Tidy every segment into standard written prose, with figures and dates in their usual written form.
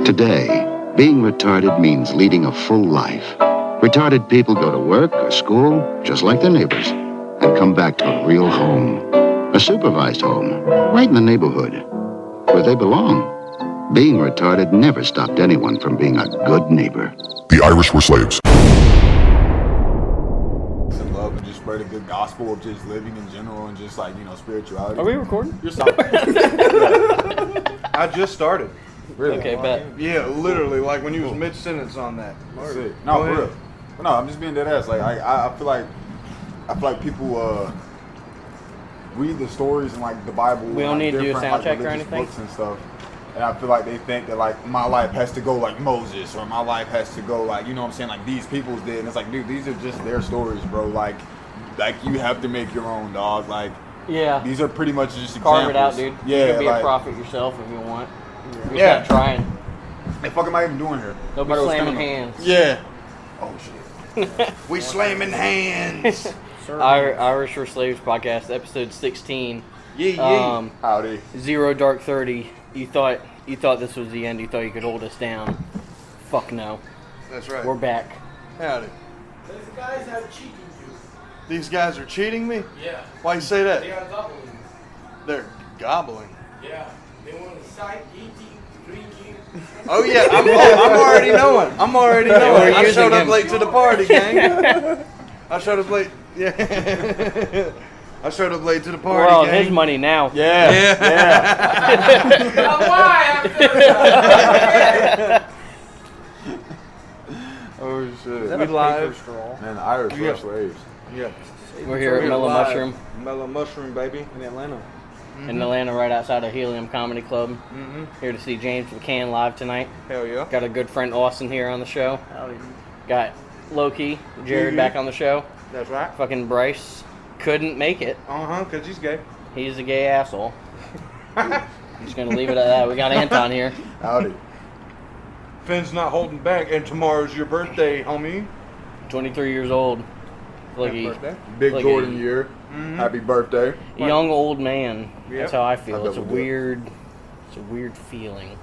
Today, being retarded means leading a full life. Retarded people go to work or school, just like their neighbors, and come back to a real home. A supervised home, right in the neighborhood, where they belong. Being retarded never stopped anyone from being a good neighbor. The Irish were slaves. And love and just spread a good gospel of just living in general and just like, spirituality. Are we recording? You're sorry. I just started. Really? Okay, bet. Yeah, literally, like when you was mid-sentence on that. That's it. No, for real. But no, I'm just being dead ass. Like I feel like people read the stories in like the Bible. We don't need to do a sound check or religious anything? books and stuff. And I feel like they think that like my life has to go like Moses, or my life has to go like, like these people's did. And it's like, dude, these are just their stories, bro. Like you have to make your own, dog. Like, Yeah. these are pretty much just examples. Carve it out, dude. Yeah, You can be like, a prophet yourself if you want. Yeah. Stop trying. What the fuck am I even doing here? Don't be slamming hands. Yeah. Oh shit. We slamming hands. Irish for Slaves podcast, episode 16. Yeah. Howdy. 0 Dark 30. You thought this was the end. You thought you could hold us down. Fuck no. That's right. We're back. Howdy. These guys are cheating you. These guys are cheating me? Yeah. Why you say that? They are doubling. They're gobbling. Yeah. They want to cite eating, drinking. Oh yeah, I'm already knowing. I'm already knowing. I showed up late to the party, gang. I showed up late. Yeah. I showed up late to the party, We're all gang. his money now. Yeah. Now why? Oh shit. We live. Man, the Irish Yeah. were slaves. Yeah. We're here at Mellow live. Mushroom Mellow Mushroom, baby. In Atlanta. in Atlanta, right outside of Helium Comedy Club. Mm-hmm. Here to see James McCann live tonight. Hell yeah. Got a good friend Austin here on the show. Howdy. Got Loki, Jared Mhm. back on the show. That's right. Fucking Bryce couldn't make it. Because he's gay. He's a gay asshole. I'm just gonna leave it at that. We got Anton here. Howdy. Finn's not holding back, and tomorrow's your birthday, homie. 23 years old. Like Happy a birthday. Big Like Jordan a- year. Mhm. Happy birthday. young old man. Yep. That's how I I feel. bet It's a we'll do it. weird feeling.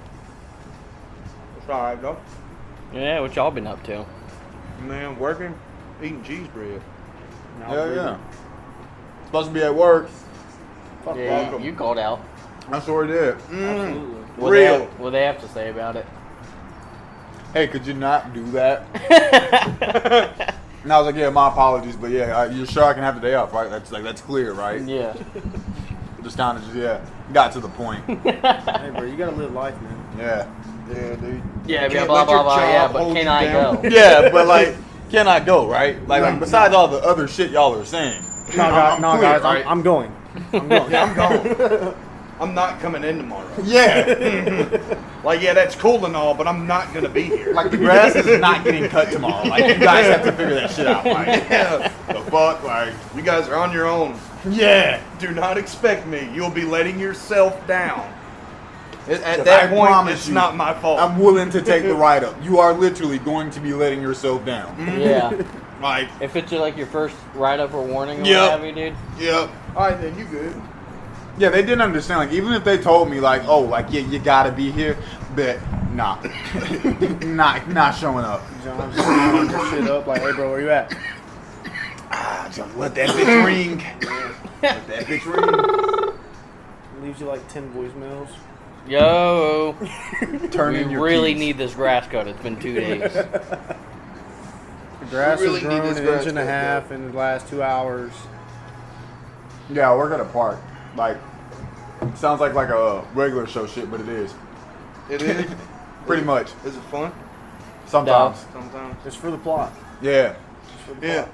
It's alright, though. Yeah, what y'all been up to? Man, working, eating cheese bread. Hell yeah. Supposed to be at work. Yeah, welcome. you called out. I sure did. What Real. What they have to say about it? Hey, could you not do that? And I was like, yeah, my apologies, but yeah, you're sure I can have the day off, right? That's clear, right? Yeah. Just kind of got to the point. Hey, bro, you gotta live life, man. Yeah. Yeah, dude. Yeah, Can't blah let blah your blah. job Yeah, but hold can you I down. go? Yeah, but like, can I go, right? Like besides all the other shit y'all are saying. I'm clear, guys, right? I'm going. I'm going. Yeah, I'm gone. I'm not coming in tomorrow. Yeah. Like, yeah, that's cool and all, but I'm not gonna be here. Like the grass is not getting cut tomorrow. Like you guys have to figure that shit out. Like Yeah. the fuck, like You guys are on your own. yeah. Do not expect me. You'll be letting yourself down. At 'Cause that I point, promise it's you, not my fault. I'm willing to take the ride up. You are literally going to be letting yourself down. Yeah. Like, If it's like your first write-up or warning or Yep. what have you, dude. yep. Alright, then you good. Yeah, they didn't understand. Like, even if they told me, like, oh, like, yeah, you gotta be here, but nah, not showing up. I'm just throwing your shit up like, hey, bro, where you at? Just let that bitch ring. Let that bitch ring. Leaves you like 10 voicemails. Yo, Turn we in your really keys. need this grass cut. It's been 2 days. The grass really has need grown this an grass inch and a cut, half in the last 2 hours. Yeah, I work at a park. Like, sounds like a regular show shit, but it is. It is. Pretty much. Is it fun? Sometimes. Sometimes. It's for the plot. Yeah. It's for the Yeah. plot.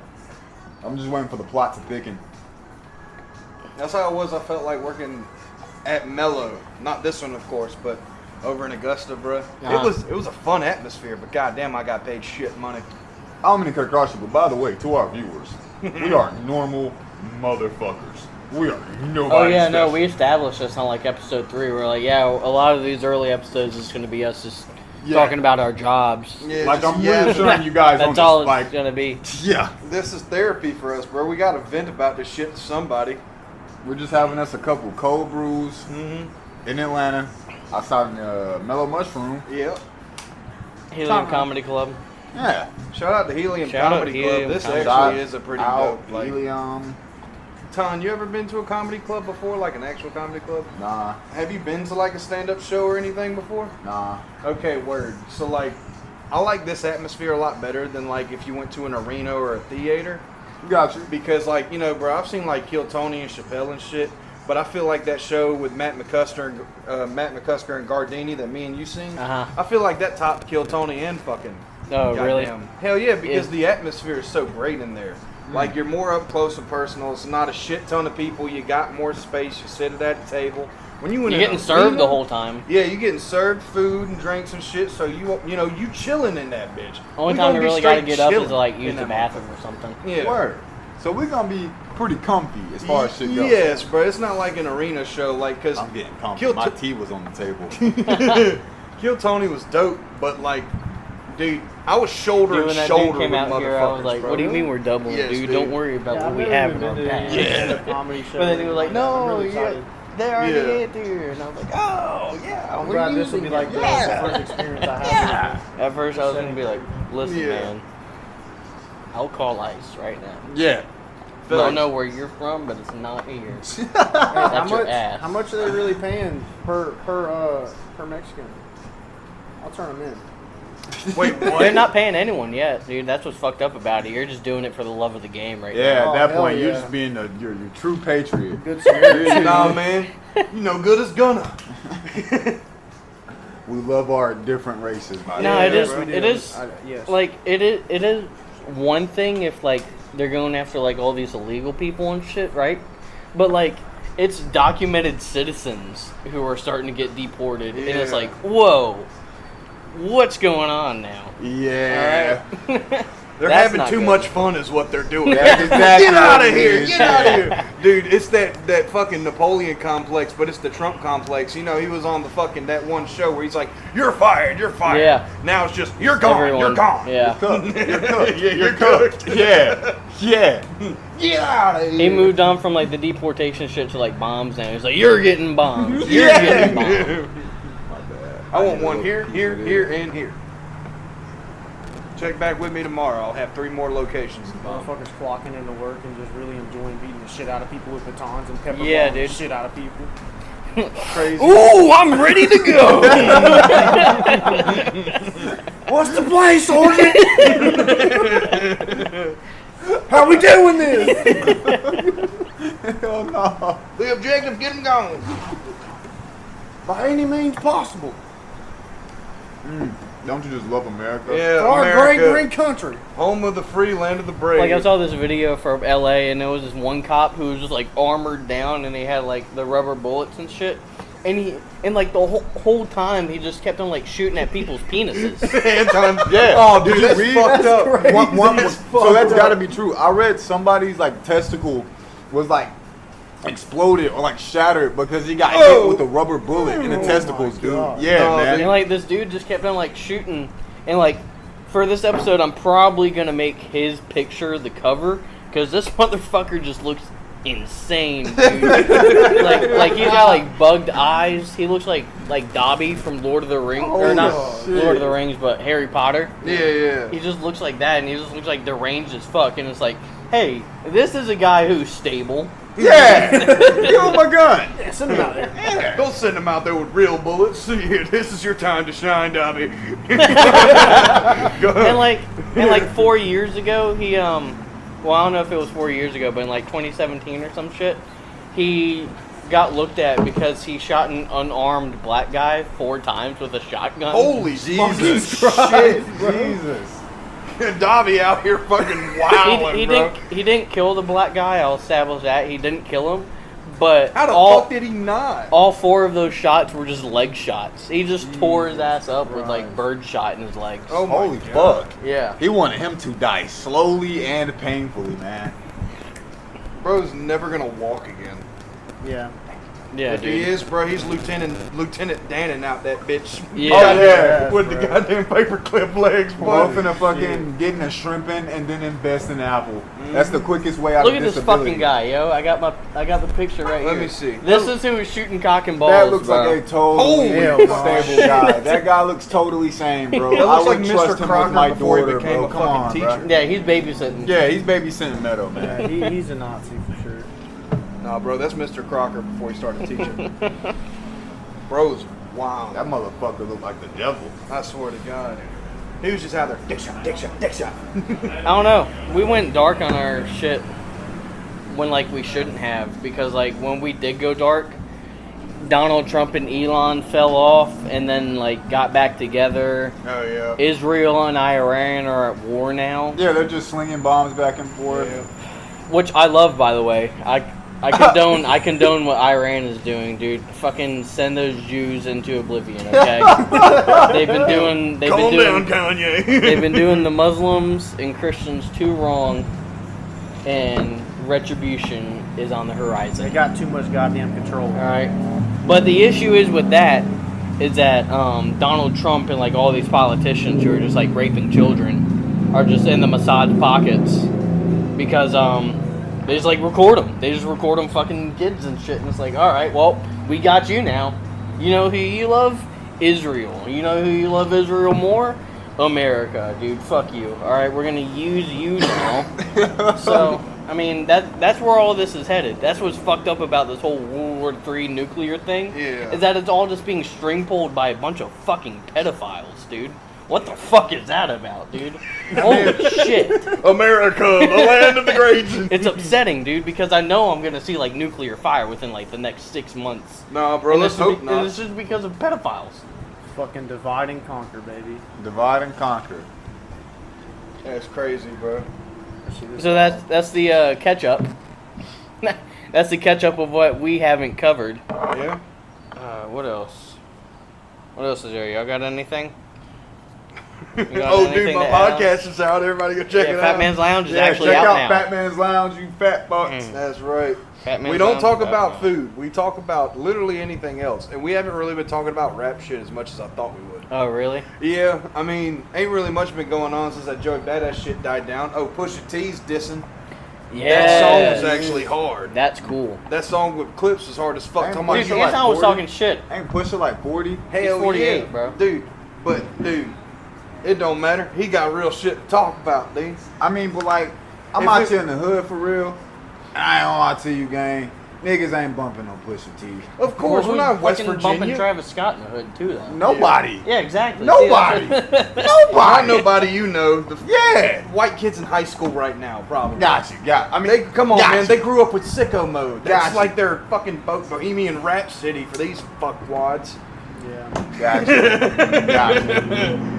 I'm just waiting for the plot to thicken. That's how it was. I felt like working at Mellow. Not this one, of course, but over in Augusta, bruh. Uh-huh. It was a fun atmosphere, but goddamn, I got paid shit money. I don't mean to cut across you, but by the way, to our viewers, we are normal motherfuckers. We are nobody. Oh yeah, no, special. we established this on like episode 3. We're like, yeah, a lot of these early episodes is going to be us just Yeah. talking about our jobs. Yeah, Like, just- I'm yeah, reassuring you guys on That's all this, it's like, going to be. yeah. This is therapy for us, bro. We got to vent about this shit to somebody. We're just having us a couple cold brews Mm-hmm. in Atlanta, outside in Mellow Mushroom. Yep. Helium Comedy Club. Yeah. Shout out to Helium Shout out Comedy Helium Club. This Comedy actually is a pretty Out, dope. Like, Helium. Ton, you ever been to a comedy club before, like an actual comedy club? Nah. Have you been to like a stand-up show or anything before? Nah. Okay, word. So like, I like this atmosphere a lot better than like if you went to an arena or a theater. Got you. Because like, you know, bro, I've seen like Kill Tony and Chappelle and shit, but I feel like that show with Matt McCusker and Gardini that me and you seen, I feel like that topped Kill Tony and fucking. Oh, really? Hell yeah, because the atmosphere is so great in there. Like, you're more up close and personal. It's not a shit ton of people. You got more space. You sit at that table. When you're getting served the whole time. Yeah, you're getting served food and drinks and shit. So you chilling in that bitch. Only time you really got to get up is to like use the bathroom or something. Yeah. Word. So we're gonna be pretty comfy as far as shit goes. Yes, bro. It's not like an arena show. Like, cause I'm getting comfy. My tea was on the table. Kill Tony was dope, but like, dude, I was shoulder Dude, when and that shoulder dude came with out here, I was like, bro. "What do you mean we're doubling, Yes, dude? dude. Don't worry about what I've we never have even in our been to past." a comedy show. But then he was like, I'm "No, really excited. they already Yeah. hit here," and I was like, "Oh yeah, I'm we're glad this will using be like it." the first experience I have. At first, I was gonna be like, "Listen, Yeah. man, I'll call ICE right now. Yeah. I don't know where you're from, but it's not here. How That's your much? ass." How much are they really paying per Mexican? I'll turn them in. Wait, what? They're not paying anyone yet, dude. That's what's fucked up about it. You're just doing it for the love of the game right Yeah, now. at that hell point, you're yeah. just being your true patriot. Good Samaritan. Nah, man. You know, good as gonna. We love our different races. By the No, way. it is. bro. It is. Yes. Like it is one thing if like they're going after like all these illegal people and shit, right? But like it's documented citizens who are starting to get deported, and it's Yeah. like, whoa, what's going on now? Yeah. All right. They're That's having not too good. much fun is what they're doing. That's exactly Get out what of it here! is. Get out of here! Dude, it's that fucking Napoleon complex, but it's the Trump complex. You know, he was on the fucking that one show where he's like, "You're fired, you're fired." Yeah. Now it's just, "You're gone, Everyone, you're gone." Yeah. Cooked. You're cooked. Yeah, You're cooked. Yeah. Yeah. Get out of here. He moved on from like the deportation shit to like bombs now. He's like, "You're getting bombs. You're Yeah. getting bombs." I want one here, here, here, and here. Check back with me tomorrow. I'll have 3 more locations. Motherfuckers clocking into work and just really enjoying beating the shit out of people with batons and pepper Yeah, bombing dude. the shit out of people. Crazy. Ooh, I'm ready to go. What's the play, Sergeant? How we doing this? Hell no. The objective, get him gone. By any means possible. Don't you just love America? Yeah, For our America, great green country. home of the free, land of the brave. Like I saw this video from LA, and there was this one cop who was just like armored down, and he had like the rubber bullets and shit. And like the whole time he just kept on like shooting at people's penises. Yeah. Oh, dude, Did you that's read fucked that? up. So that's got to be true. I read somebody's like testicle was like exploded or like shattered because he got hit with a rubber bullet in the testicles, dude. God. Yeah, No, man. And like this dude just kept on like shooting, and like for this episode, I'm probably gonna make his picture the cover because this motherfucker just looks insane, dude. like he's got like bugged eyes. He looks like Dobby from Lord of the Rings, or not shit. Lord of the Rings, but Harry Potter. Yeah. He just looks like that, and he just looks like deranged as fuck. And it's like, hey, this is a guy who's stable. Yeah. Give him a gun. Yeah, send them out there. Don't send them out there with real bullets. See, this is your time to shine, Dobby. Go And like 4 years ago, he well, I don't know if it was 4 years ago, but in like 2017 or some shit, he got looked at because he shot an unarmed black guy 4 times with a shotgun. Holy Jesus Christ, Christ. Jesus. Dobby out here fucking wilding, he bro. didn't kill the black guy. I'll establish that he didn't kill him, but How the fuck did he not? all 4 of those shots were just leg shots. He just tore his ass up with like bird shot in his legs. Oh my Holy God. fuck. Yeah. He wanted him to die slowly and painfully, man. Bro's never gonna walk again. Yeah. Yeah, If dude. he is, bro, he's Lieutenant Dannon out that bitch. Yeah. Oh, yeah. With the goddamn paperclip legs, boy. Both in a fucking getting a shrimp in and then invest in Apple. That's the quickest way out Look of at this disability. fucking guy, yo. I got the picture right here. Let me see. This is who is shooting cock and balls. That looks bro. like a totally stable guy. That guy looks totally sane, bro. That I looks would like trust Mr. him Crocker with my before he daughter, became bro. a Come fucking on, teacher. bro. Yeah, he's babysitting. Yeah, he's babysitting Meadow, man. Yeah, he's a Nazi for sure. Nah, bro, that's Mr. Crocker before he started teaching. Bro's wow. That motherfucker looked like the devil. I swear to God. He was just out there, dick shot, dick shot, dick shot. I don't know. We went dark on our shit when like we shouldn't have, because like when we did go dark, Donald Trump and Elon fell off and then like got back together. Oh yeah. Israel and Iran are at war now, Yeah, they're just slinging bombs back and forth. Yeah. which I love, by the way. I condone what Iran is doing, dude. Fucking send those Jews into oblivion, okay? They've been doing Kanye. they've been doing the Muslims and Christians too wrong, and retribution is on the horizon. They got too much goddamn control. All right, but the issue is with that is that Donald Trump and like all these politicians who are just like raping children are just in the Mossad pockets because they just like record them. They just record them fucking kids and shit, and it's like, all right, well, we got you now. You know who you love? Israel. You know who you love Israel more? America, dude. Fuck you. All right, we're gonna use you now. So, I mean, that's where all this is headed. That's what's fucked up about this whole World War III nuclear thing. Yeah. Is that it's all just being string pulled by a bunch of fucking pedophiles, dude. What the fuck is that about, dude? Holy shit. America, the land of the great. It's upsetting, dude, because I know I'm gonna see like nuclear fire within like the next 6 months. Nah, bro, And let's hope and not. it's just because of pedophiles. Fucking divide and conquer, baby. Divide and conquer. That's crazy, bro. So that's the catch up. That's the catch up of what we haven't covered. Yeah. What else? What else is there? Y'all got anything? You got Oh, dude, anything my to add? podcast is out. Everybody go check Yeah, it Fat out. Man's Lounge is Yeah, actually check out out now. Fat Man's Lounge, you fat fucks. That's right. Fat Man's We don't Lounge talk is out about now. food. We talk about literally anything else. And we haven't really been talking about rap shit as much as I thought we would. Oh, really? Yeah, I mean, ain't really much been going on since that Joey Badass shit died down. Oh, Pusha T's dissing. Yeah. That song was actually hard. That's cool. That song with clips was hard as fuck. Ain't Talking about Pusha Dude, you like Anton was 40? talking shit. Ain't Pusha like 40? hell 48, yeah, bro. Dude, it don't matter. He got real shit to talk about, dude. I mean, but like, I'm If out it- here in the hood for real. And I ain't gonna lie to you, gang. Niggas ain't bumping no Pusha T. Of course, we're Well, not in West fucking bumping Virginia. Travis Scott in the hood too, though. Nobody. Yeah, exactly. Nobody. See, that's- Not Nobody. nobody you know. The Yeah. white kids in high school right now, probably. Got you. I mean, They come on, got man. you. They grew up with sicko mode. That's Gotcha. like their fucking Bohemian Rhapsody for these fuckwads. Yeah. Got you. Got you.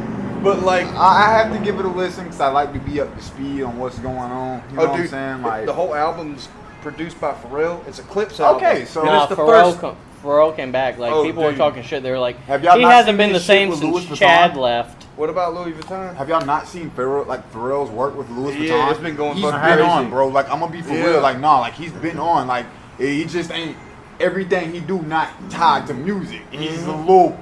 But like, I have to give it a listen because I like to be up to speed on what's going on. You know what I'm saying? Like, the whole album's produced by Pharrell. It's a clips album. Okay, so- And Nah, it's the Pharrell, first. Pharrell came back. Like, Oh, people were dude. talking shit. They were like, Have y'all he not hasn't seen been the this shit same with since Louis Vuitton? Chad left. What about Louis Vuitton? have y'all not seen Pharrell's work with Louis Vuitton? Yeah, it's been going He's fucking been crazy. on, bro. Like, I'm gonna be for Yeah. real. Like, nah, like he's been on. Like, he just ain't everything he do not tied to music. He's a little,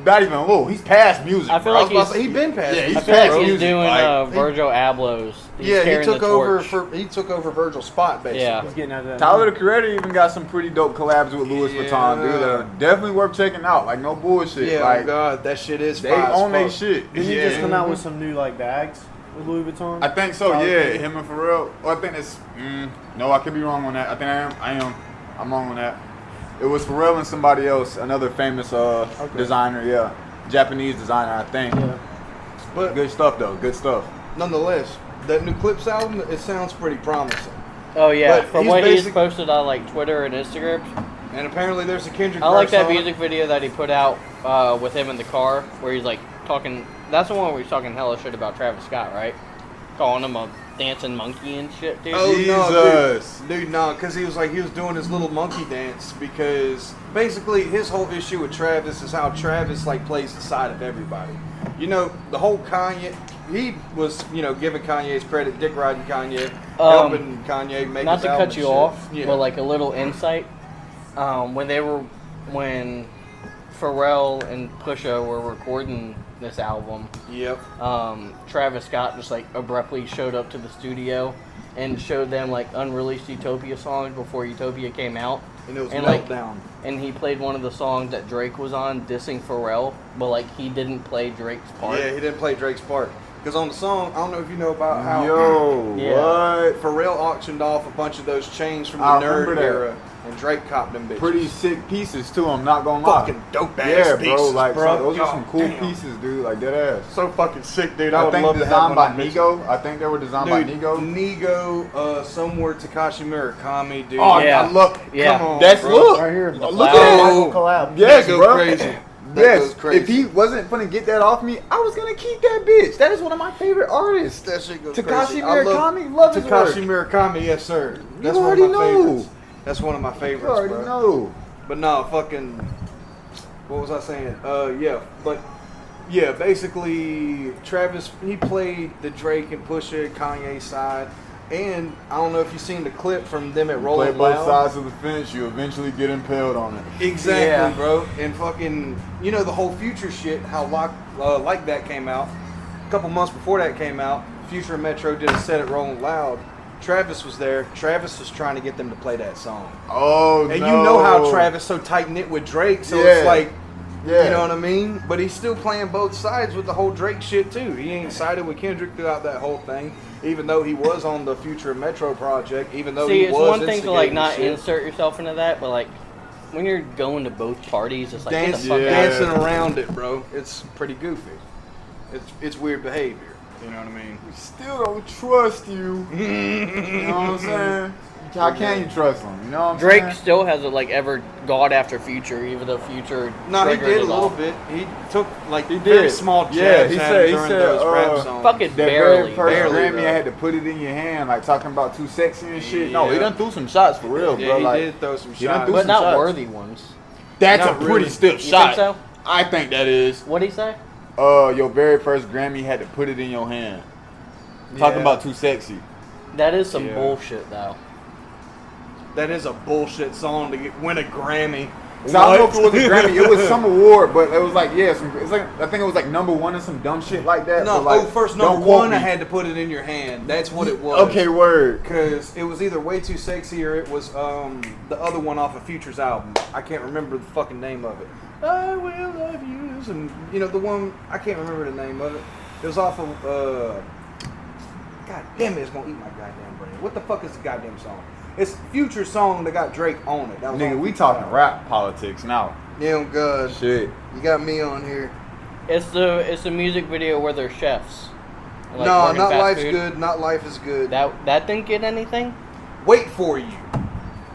not even a little. He's past music. I feel bro. like I was about to say, he's- he been past. Yeah, it. he's I feel like past he's music, doing like, Virgil Abloh's. He's Yeah, he carrying took the over torch. he took over Virgil's spot basically. Yeah. He's getting out of that. Tyler the Creator even got some pretty dope collabs with Louis Vuitton, dude. That are definitely worth checking out. Like, no bullshit. Yeah, like, oh god, that shit is they fire as own their fuck. shit. Didn't he just come out with some new like bags with Louis Vuitton? I think so, Tyler yeah. Creator? Him and Pharrell. Well, I think it's. No, I could be wrong on that. I think I am. I'm wrong on that. It was Pharrell and somebody else, another famous designer, yeah. Japanese designer, I think. Yeah. But Good stuff, though. Good stuff. nonetheless, that new clips album, it sounds pretty promising. Oh, yeah. But From he's what he's basic- posted on, like, Twitter and Instagram. And apparently there's a Kendrick I like that verse on it. music video that he put out with him in the car, where he's, like, talking... That's the one where he's talking hella shit about Travis Scott, right? Calling him a dancing monkey and shit, dude. Oh Jesus. no, dude, no, because he was doing his little monkey dance because basically his whole issue with Travis is how Travis like plays the side of everybody. You know, the whole Kanye, he was giving Kanye's credit, dick riding Kanye, helping Kanye make. Not his to album cut and you shit. off, Yeah. but like a little insight. When Pharrell and Pusha were recording this album, Yep. Travis Scott just like abruptly showed up to the studio and showed them like unreleased Utopia songs before Utopia came out. And it was like, Meltdown. and he played one of the songs that Drake was on, dissing Pharrell, but like he didn't play Drake's part. Yeah, he didn't play Drake's part. Because on the song, I don't know if you know about how Yeah. What? Pharrell auctioned off a bunch of those chains from the I Nerd remember that. era, and Drake copped them bitches. Pretty sick pieces too. I'm not gonna lie. fucking dope ass Yeah, pieces, bro. Like bro. those are some God cool damn. pieces, dude. Like dead ass. So fucking sick, dude. I I would think love to have designed one by of them bitches. Nigo. I think they were designed by Dude, Nigo. Nigo, somewhere Takashi Murakami, dude. Oh Yeah. yeah, look. Yeah. Come on, That's bro. look. Right here. Look flower. at that. Oh, collab. Yes, that goes bro. crazy. That Yes. goes crazy. If he wasn't gonna get that off me, I was gonna keep that bitch. That is one of my favorite artists. That shit goes Takashi crazy. I Murakami, love his work. Takashi Murakami, yes sir. That's You one of already my know. favorites. That's one of my favorites, You already bro. know. But no, fucking. What was I saying? Yeah, but yeah, basically Travis he played the Drake and Pusha Kanye side, and I don't know if you've seen the clip from them at Play Rolling both Loud. sides of the fence, you eventually get impaled on it. Exactly, Yeah. bro. And fucking, you know the whole Future shit, how like that came out. A couple months before that came out, Future and Metro did a set at Rolling Loud. Travis was there. Travis was trying to get them to play that song. Oh And no. you know how Travis so tight knit with Drake, so Yeah. it's like, Yeah. you know what I mean? But he's still playing both sides with the whole Drake shit too. He ain't sided with Kendrick throughout that whole thing, even though he was on the Future and Metro project. Even though See, he it's was one thing to like instigating not shit. insert yourself into that, but like when you're going to both parties, it's like get the fuck Yeah. out. dancing around it, bro. It's pretty goofy. It's weird behavior. You know what I mean? We still don't trust you. You know what I'm saying? How can you trust him? You know what I'm Drake saying? still hasn't like ever gone after Future, even though Future. No, he triggered did a his little off. bit. He took like He very did. small jabs Yeah, he at said- him he during said, those rap songs. Fucking That barely. very first barely, Grammy, bro. I had to put it in your hand, like talking about too sexy and shit. Yeah. No, he done threw some shots for real, Yeah, bro. he like, did throw some he done shots. threw But some not shots. worthy ones. That's Not a pretty really. stiff You shot. think so? I think that is. What'd he say? Your very first Grammy had to put it in your hand. Talking Yeah. about too sexy. That is some Yeah. bullshit, though. That is a bullshit song to win a Grammy. So I don't know if it was a Grammy, it was some award, but it was like it's like I think it was like #1 or some dumb shit like that. No, but like, first don't number quote one, I me. had to put it in your hand. That's what it was. Okay, word. Because it was either Way Too Sexy or it was the other one off of Future's album. I can't remember the fucking name of it. I will love you. And you know the one I can't remember the name of it. It was off of God damn it, it's gonna eat my goddamn brain. What the fuck is the goddamn song? It's Future's song that got Drake on it. That was Nigga, on we Future's talking album. rap politics now. Yeah, oh god. Shit. You got me on here. It's the music video where they're chefs. Like, no, working not fast Life's food. Good. Not Life is Good. That didn't get anything. Wait for you.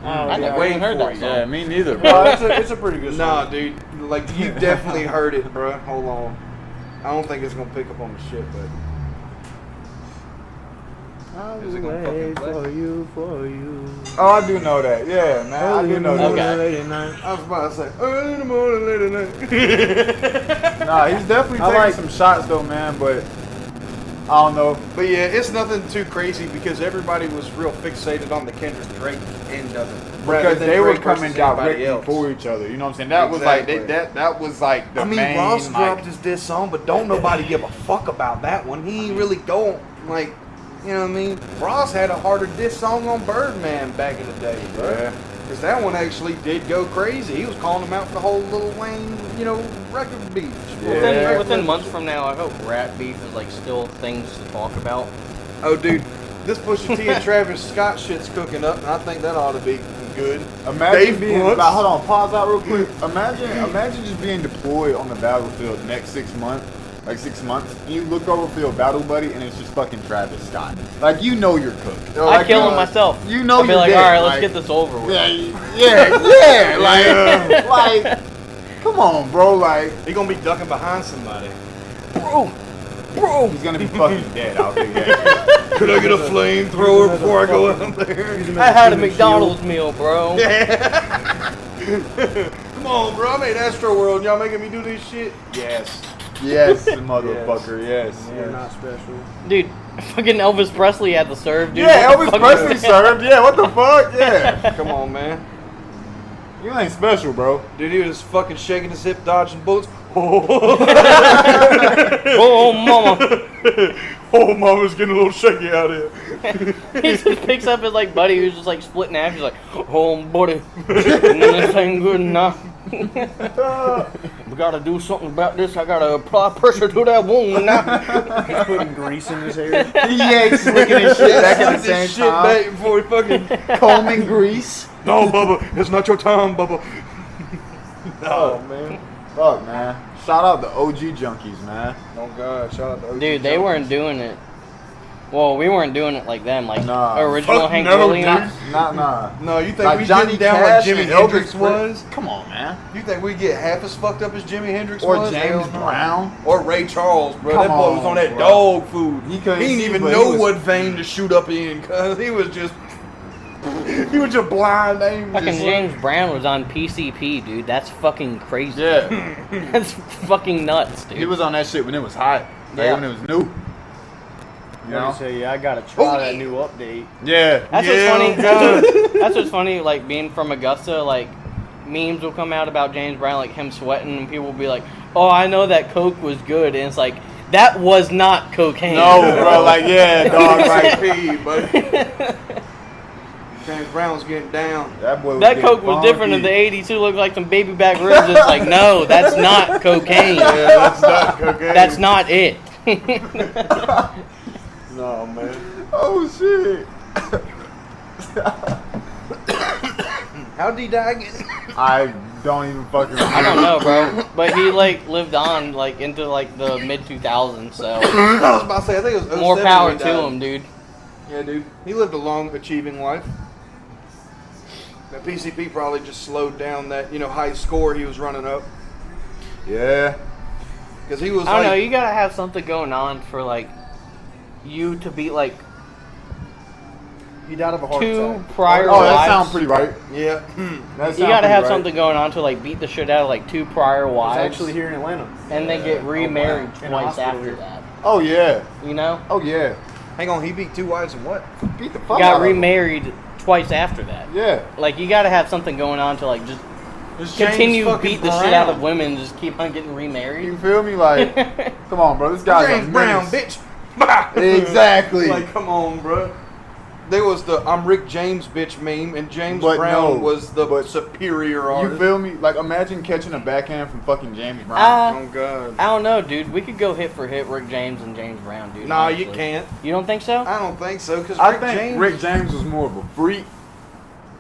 I never Wait even heard for that you. song. Yeah, me neither, No, bro. it's a pretty good Nah, song. dude. Like you definitely heard it, bro. Hold on. I don't think it's gonna pick up on the shit, but is it gonna fucking play? for you. Oh, I do know that. Yeah, man, I do know that. Okay. Late at night. I was about to say early in the morning, late at night. Nah, he's definitely I taking like- some shots though, man. But I don't know. But yeah, it's nothing too crazy because everybody was real fixated on the Kendrick Drake end of it. rather Because than they were Drake coming versus anybody directly else. for each other. You know what I'm saying? That was like Exactly. that was like the I mean, main. Ross like, dropped his diss song, but don't nobody give a fuck about that one. He ain't really going like, you know what I mean? Ross had a harder diss song on Birdman back in the day, bro. Yeah. Because that one actually did go crazy. He was calling him out for the whole Lil Wayne, you know, record beef. Yeah. Within months from now, I hope rap beef is like still things to talk about. Oh, dude, this Pusha T and Travis Scott shit's cooking up, and I think that ought to be good. Imagine Dave being. Brooks. Hold on, pause out real quick. Imagine just being deployed on the battlefield next 6 months. Like 6 months, and you look over for your battle buddy, and it's just fucking Travis Scott. Like you know you're cooked. I'd Like, kill him myself. You know I'd be you're like, dead. all right, let's Like, get this over with. Yeah, like, come on, bro. Like, He gonna be ducking behind somebody. Bro, he's gonna be fucking dead out there. Could I get a flamethrower before I go out there? I had a McDonald's meal, bro. Come on, bro. I made Astro World. Y'all making me do this shit? Yes, yes, motherfucker, yes. You're not special. Dude, fucking Elvis Presley had to serve, dude. Yeah, What the Elvis fuck Presley is- served. Yeah, what the fuck? Yeah. Come on, man. You ain't special, bro. Dude, he was fucking shaking his hip, dodging bullets. Oh, mama. Oh, mama's getting a little shaky out here. He just picks up his like buddy who's just like splitting half. He's like, "Oh, buddy, this ain't good enough. We gotta do something about this. I gotta apply pressure to that wound now." He's putting grease in his hair. Yeah, he's slicking his shit back at the same This shit time. back before he fucking. Combing grease. No, Bubba, it's not your time, Bubba. Oh, man. Fuck, man. Shout out the OG junkies, man. Oh God, shout out to OG Dude, they Junkies. weren't doing it. Well, we weren't doing it like them, like Nah. original Fuck Hank no, Williams. Nah. No, you think Like we Johnny getting down Cash like Jimi and Hendrix Elvis was? Come on, man. You think we get half as fucked up as Jimi Hendrix Or was? James Hell no. Brown. Or Ray Charles, bro. Come That boy was on, on that bro. dog food. He couldn't didn't see, even but he know was- what vein to shoot up in, cuz he was just blind aim. Fucking just James Brown was on PCP, dude. That's fucking crazy. Yeah. That's fucking nuts, dude. He was on that shit when it was hot. Like Yeah. when it was new. You I know? say, I gotta try that new update. Yeah. That's Yeah, what's funny. God. That's what's funny. Like being from Augusta, like memes will come out about James Brown, like him sweating, and people will be like, "Oh, I know that Coke was good," and it's like that was not cocaine. No, bro. Like, yeah, dog. Like, P, buddy. James Brown's getting down. that boy was That getting Coke was different in the funky. '80s. Too looked like some baby back ribs. It's like, no, that's not cocaine. Yeah, that's not cocaine. That's not it. No, man. Oh, shit. How'd he die again? I don't even fucking remember. I don't know, bro. But he like lived on like into like the mid 2000s. So I was about to say, I think it was more 07 power when he to died. him, dude. Yeah, dude. He lived a long, achieving life. That PCP probably just slowed down that, high score he was running up. Yeah. Because he was I don't know. like, You gotta have something going on for like you to be like He died of a heart two attack. prior Oh, that wives. sounds pretty right. yeah. That You sound gotta pretty have right. something going on to like beat the shit out of like two prior He's wives, actually here in Atlanta. and then get remarried In a twice hospital after here. that. Oh, yeah. You know, Oh, yeah. Hang on, he beat two wives and what? Beat the fuck got out of him. remarried twice after that. Yeah. Like you gotta have something going on to like just It's continue James to beat the fucking shit out of Brown. women, just keep on getting remarried. You feel me? Like, come on, bro. This guy's James a Brown, menace. bitch. Exactly. Like, come on, bro. There was the I'm Rick James bitch meme, and James But Brown no, was the but superior You artist. feel me? Like, imagine catching a backhand from fucking James Brown. Uh, Oh, God. I don't know, dude. We could go hit for hit Rick James and James Brown, dude. Nah, honestly. you can't. You don't think so? I don't think so, because I Rick think James... Rick James was more of a freak.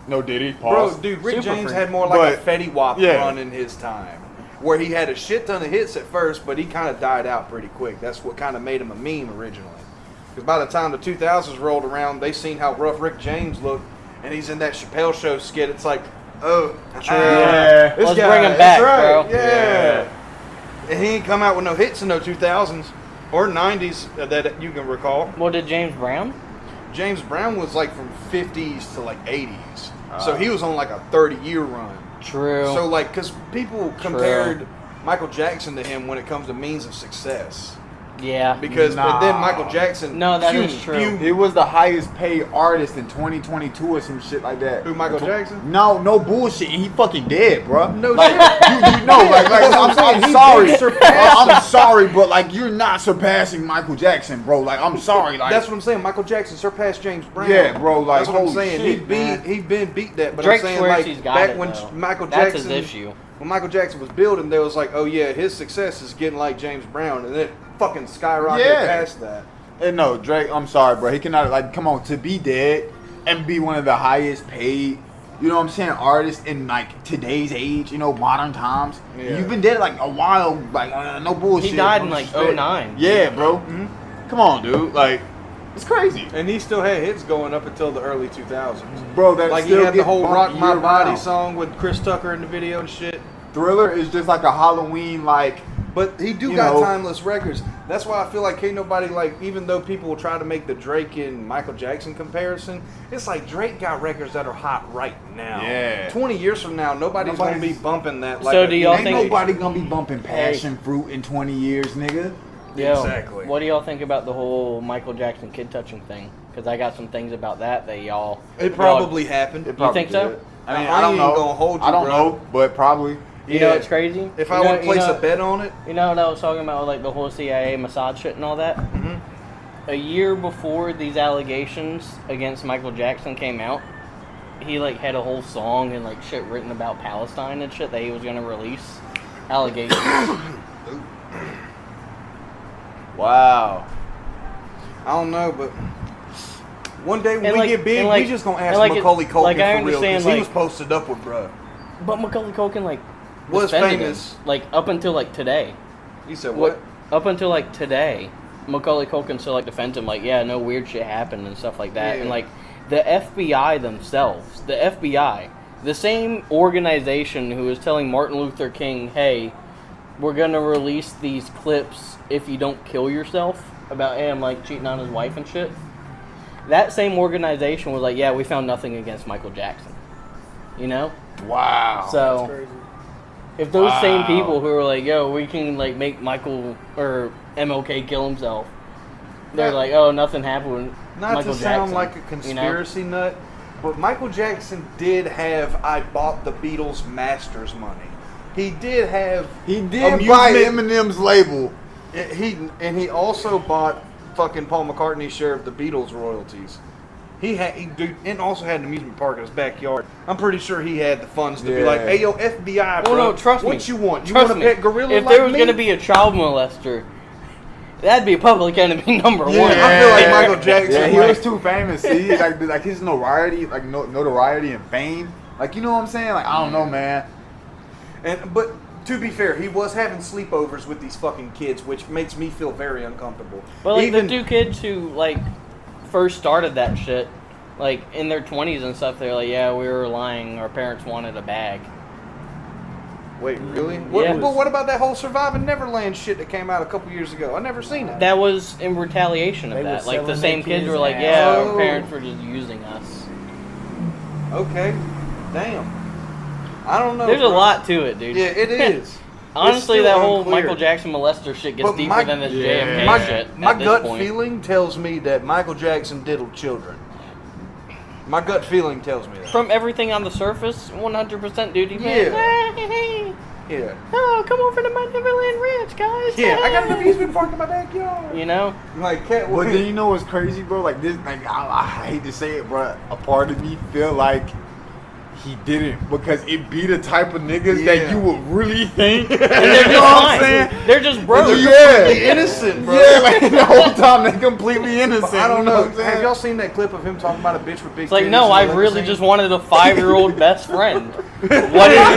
No, did he? Bro, Pause. dude, Rick Super James freak. had more like a But, Fetty Wap yeah. run in his time, where he had a shit ton of hits at first, but he kind of died out pretty quick. That's what kind of made him a meme originally. Because by the time the 2000s rolled around, they seen how rough Rick James looked, and he's in that Chappelle Show skit. It's like, oh, Yeah. this Let's guy, bring him that's back, right, bro. Yeah. And he ain't come out with no hits in no 2000s or 90s that you can recall. Well, did James Brown? James Brown was like from 50s to like 80s. So he was on like a 30-year run. True. So like, because people compared Michael Jackson to him when it comes to means of success. yeah. Because but Nah. then Michael Jackson. No, that is true. He was the highest paid artist in 2022 or some shit like that. Who, Michael Jackson? No bullshit. He fucking dead, bro. No like, shit. you know, like That's what I'm saying. I'm He sorry. did surpass I'm sorry, but like you're not surpassing Michael Jackson, bro. Like I'm sorry. Like That's what I'm saying. Michael Jackson surpassed James Brown. Yeah, bro, like, that's what I'm holy saying. shit, He's been beat that. But Drake I'm saying swears like he's got back it, when though. Michael That's Jackson, his issue. when Michael Jackson was building, they was like, oh yeah, his success is getting like James Brown, and it fucking skyrocketed Yeah. past that. And no, Drake, I'm sorry, bro. He cannot, like, come on, to be dead and be one of the highest paid, you know what I'm saying, artists in, like, today's age, you know, modern times. Yeah. You've been dead, like, a while, like, no bullshit. He died in no like disrespect. 09. Yeah, bro. Come on, dude. Like, it's crazy. And he still had hits going up until the early 2000s. Bro, that Like he still had the get whole bumped "Rock My year Body" round. song with Chris Tucker in the video and shit. Thriller is just like a Halloween, like, But he do You got know. timeless records. That's why I feel like ain't nobody like, even though people will try to make the Drake and Michael Jackson comparison, it's like Drake got records that are hot right now. Yeah. 20 years from now, nobody's gonna be Nobody's- bumping that. Like So a- do y'all ain't think- nobody gonna be bumping passion fruit in 20 years, nigga. Yo, Exactly. What do y'all think about the whole Michael Jackson kid touching thing? Because I got some things about that y'all. It probably happened. It probably think so? did. I mean, I I don't ain't know. gonna hold you, I don't bro. know, but probably. You know what's crazy? If You I know- would place you know- a bet on it, You know what I was talking about, like the whole CIA Mossad shit and all that? Mhm. A year before these allegations against Michael Jackson came out, he like had a whole song and like shit written about Palestine and shit that he was gonna release. Allegations. Wow. I don't know, but one day when And we like- get big, and like- we just gonna and ask like Macaulay it- Culkin like, I for real, understand, because he like- was posted up with bruh. But Macaulay Culkin like Was defended famous. him, like up until like today. You said what? Up until like today, Macaulay Culkin still like defends him, like yeah, no weird shit happened and stuff like that, Yeah. and like the FBI themselves, the FBI, the same organization who was telling Martin Luther King, hey, we're gonna release these clips if you don't kill yourself about him like cheating on his wife and shit. That same organization was like, yeah, we found nothing against Michael Jackson. You know? Wow. That's So crazy. if those same Wow. people who are like, yo, we can like make Michael or MLK kill himself, they're Not- like, oh, nothing happened with Not Michael to sound Jackson, like a you know? conspiracy nut, but Michael Jackson did have I bought the Beatles masters money. He did have He did buy amusement- Eminem's label. He also bought fucking Paul McCartney's share of the Beatles royalties. And also had an amusement park in his backyard. I'm pretty sure he had the funds to be like, Yeah. hey yo, FBI, Well, bro, no, trust me. what you want? You Trust want a me. pet gorilla If like there was me? going to be a child molester, that'd be public enemy number Yeah, one. I feel like Michael Jackson. Yeah, he like- was too famous. See, like his notoriety, like notoriety and fame. Like, you know what I'm saying? Like, I don't know, man. But to be fair, he was having sleepovers with these fucking kids, which makes me feel very uncomfortable. But like Even- the two kids who like first started that shit, like in their 20s and stuff, they're like, yeah, we were lying. Our parents wanted a bag. Wait, really? Yeah. But what about that whole Surviving Neverland shit that came out a couple years ago? I never seen that. That was in retaliation of They were that. Like the selling same their kids were kids' like, ass. yeah, Oh. our parents were just using us. Okay, damn. I don't know. There's a bro. lot to it, dude. Yeah, it is. Honestly, It's that still whole unclear. Michael Jackson molester shit gets But deeper my- than this Yeah. JFK shit. My at this gut point. feeling tells me that Michael Jackson diddled children. My gut feeling tells me that. From everything on the surface, 100%, dude. He Yeah. hey, Yeah. oh, come over to my Neverland Ranch, guys. Yeah, I got an amusement park in my backyard. You know? Like, cat. But then you know what's crazy, bro? Like this, like I hate to say it, bro. A part of me feel like he didn't, because it be the type of niggas Yeah. that you would really think. And they're you just know what I'm fine. saying? They're just broke. Yeah. innocent, bro. Yeah, like the whole time they completely innocent. I don't you know. what I'm saying? Have y'all seen that clip of him talking about a bitch with big It's like, titties no, in I the really limousine? just wanted a 5-year-old best friend. What is the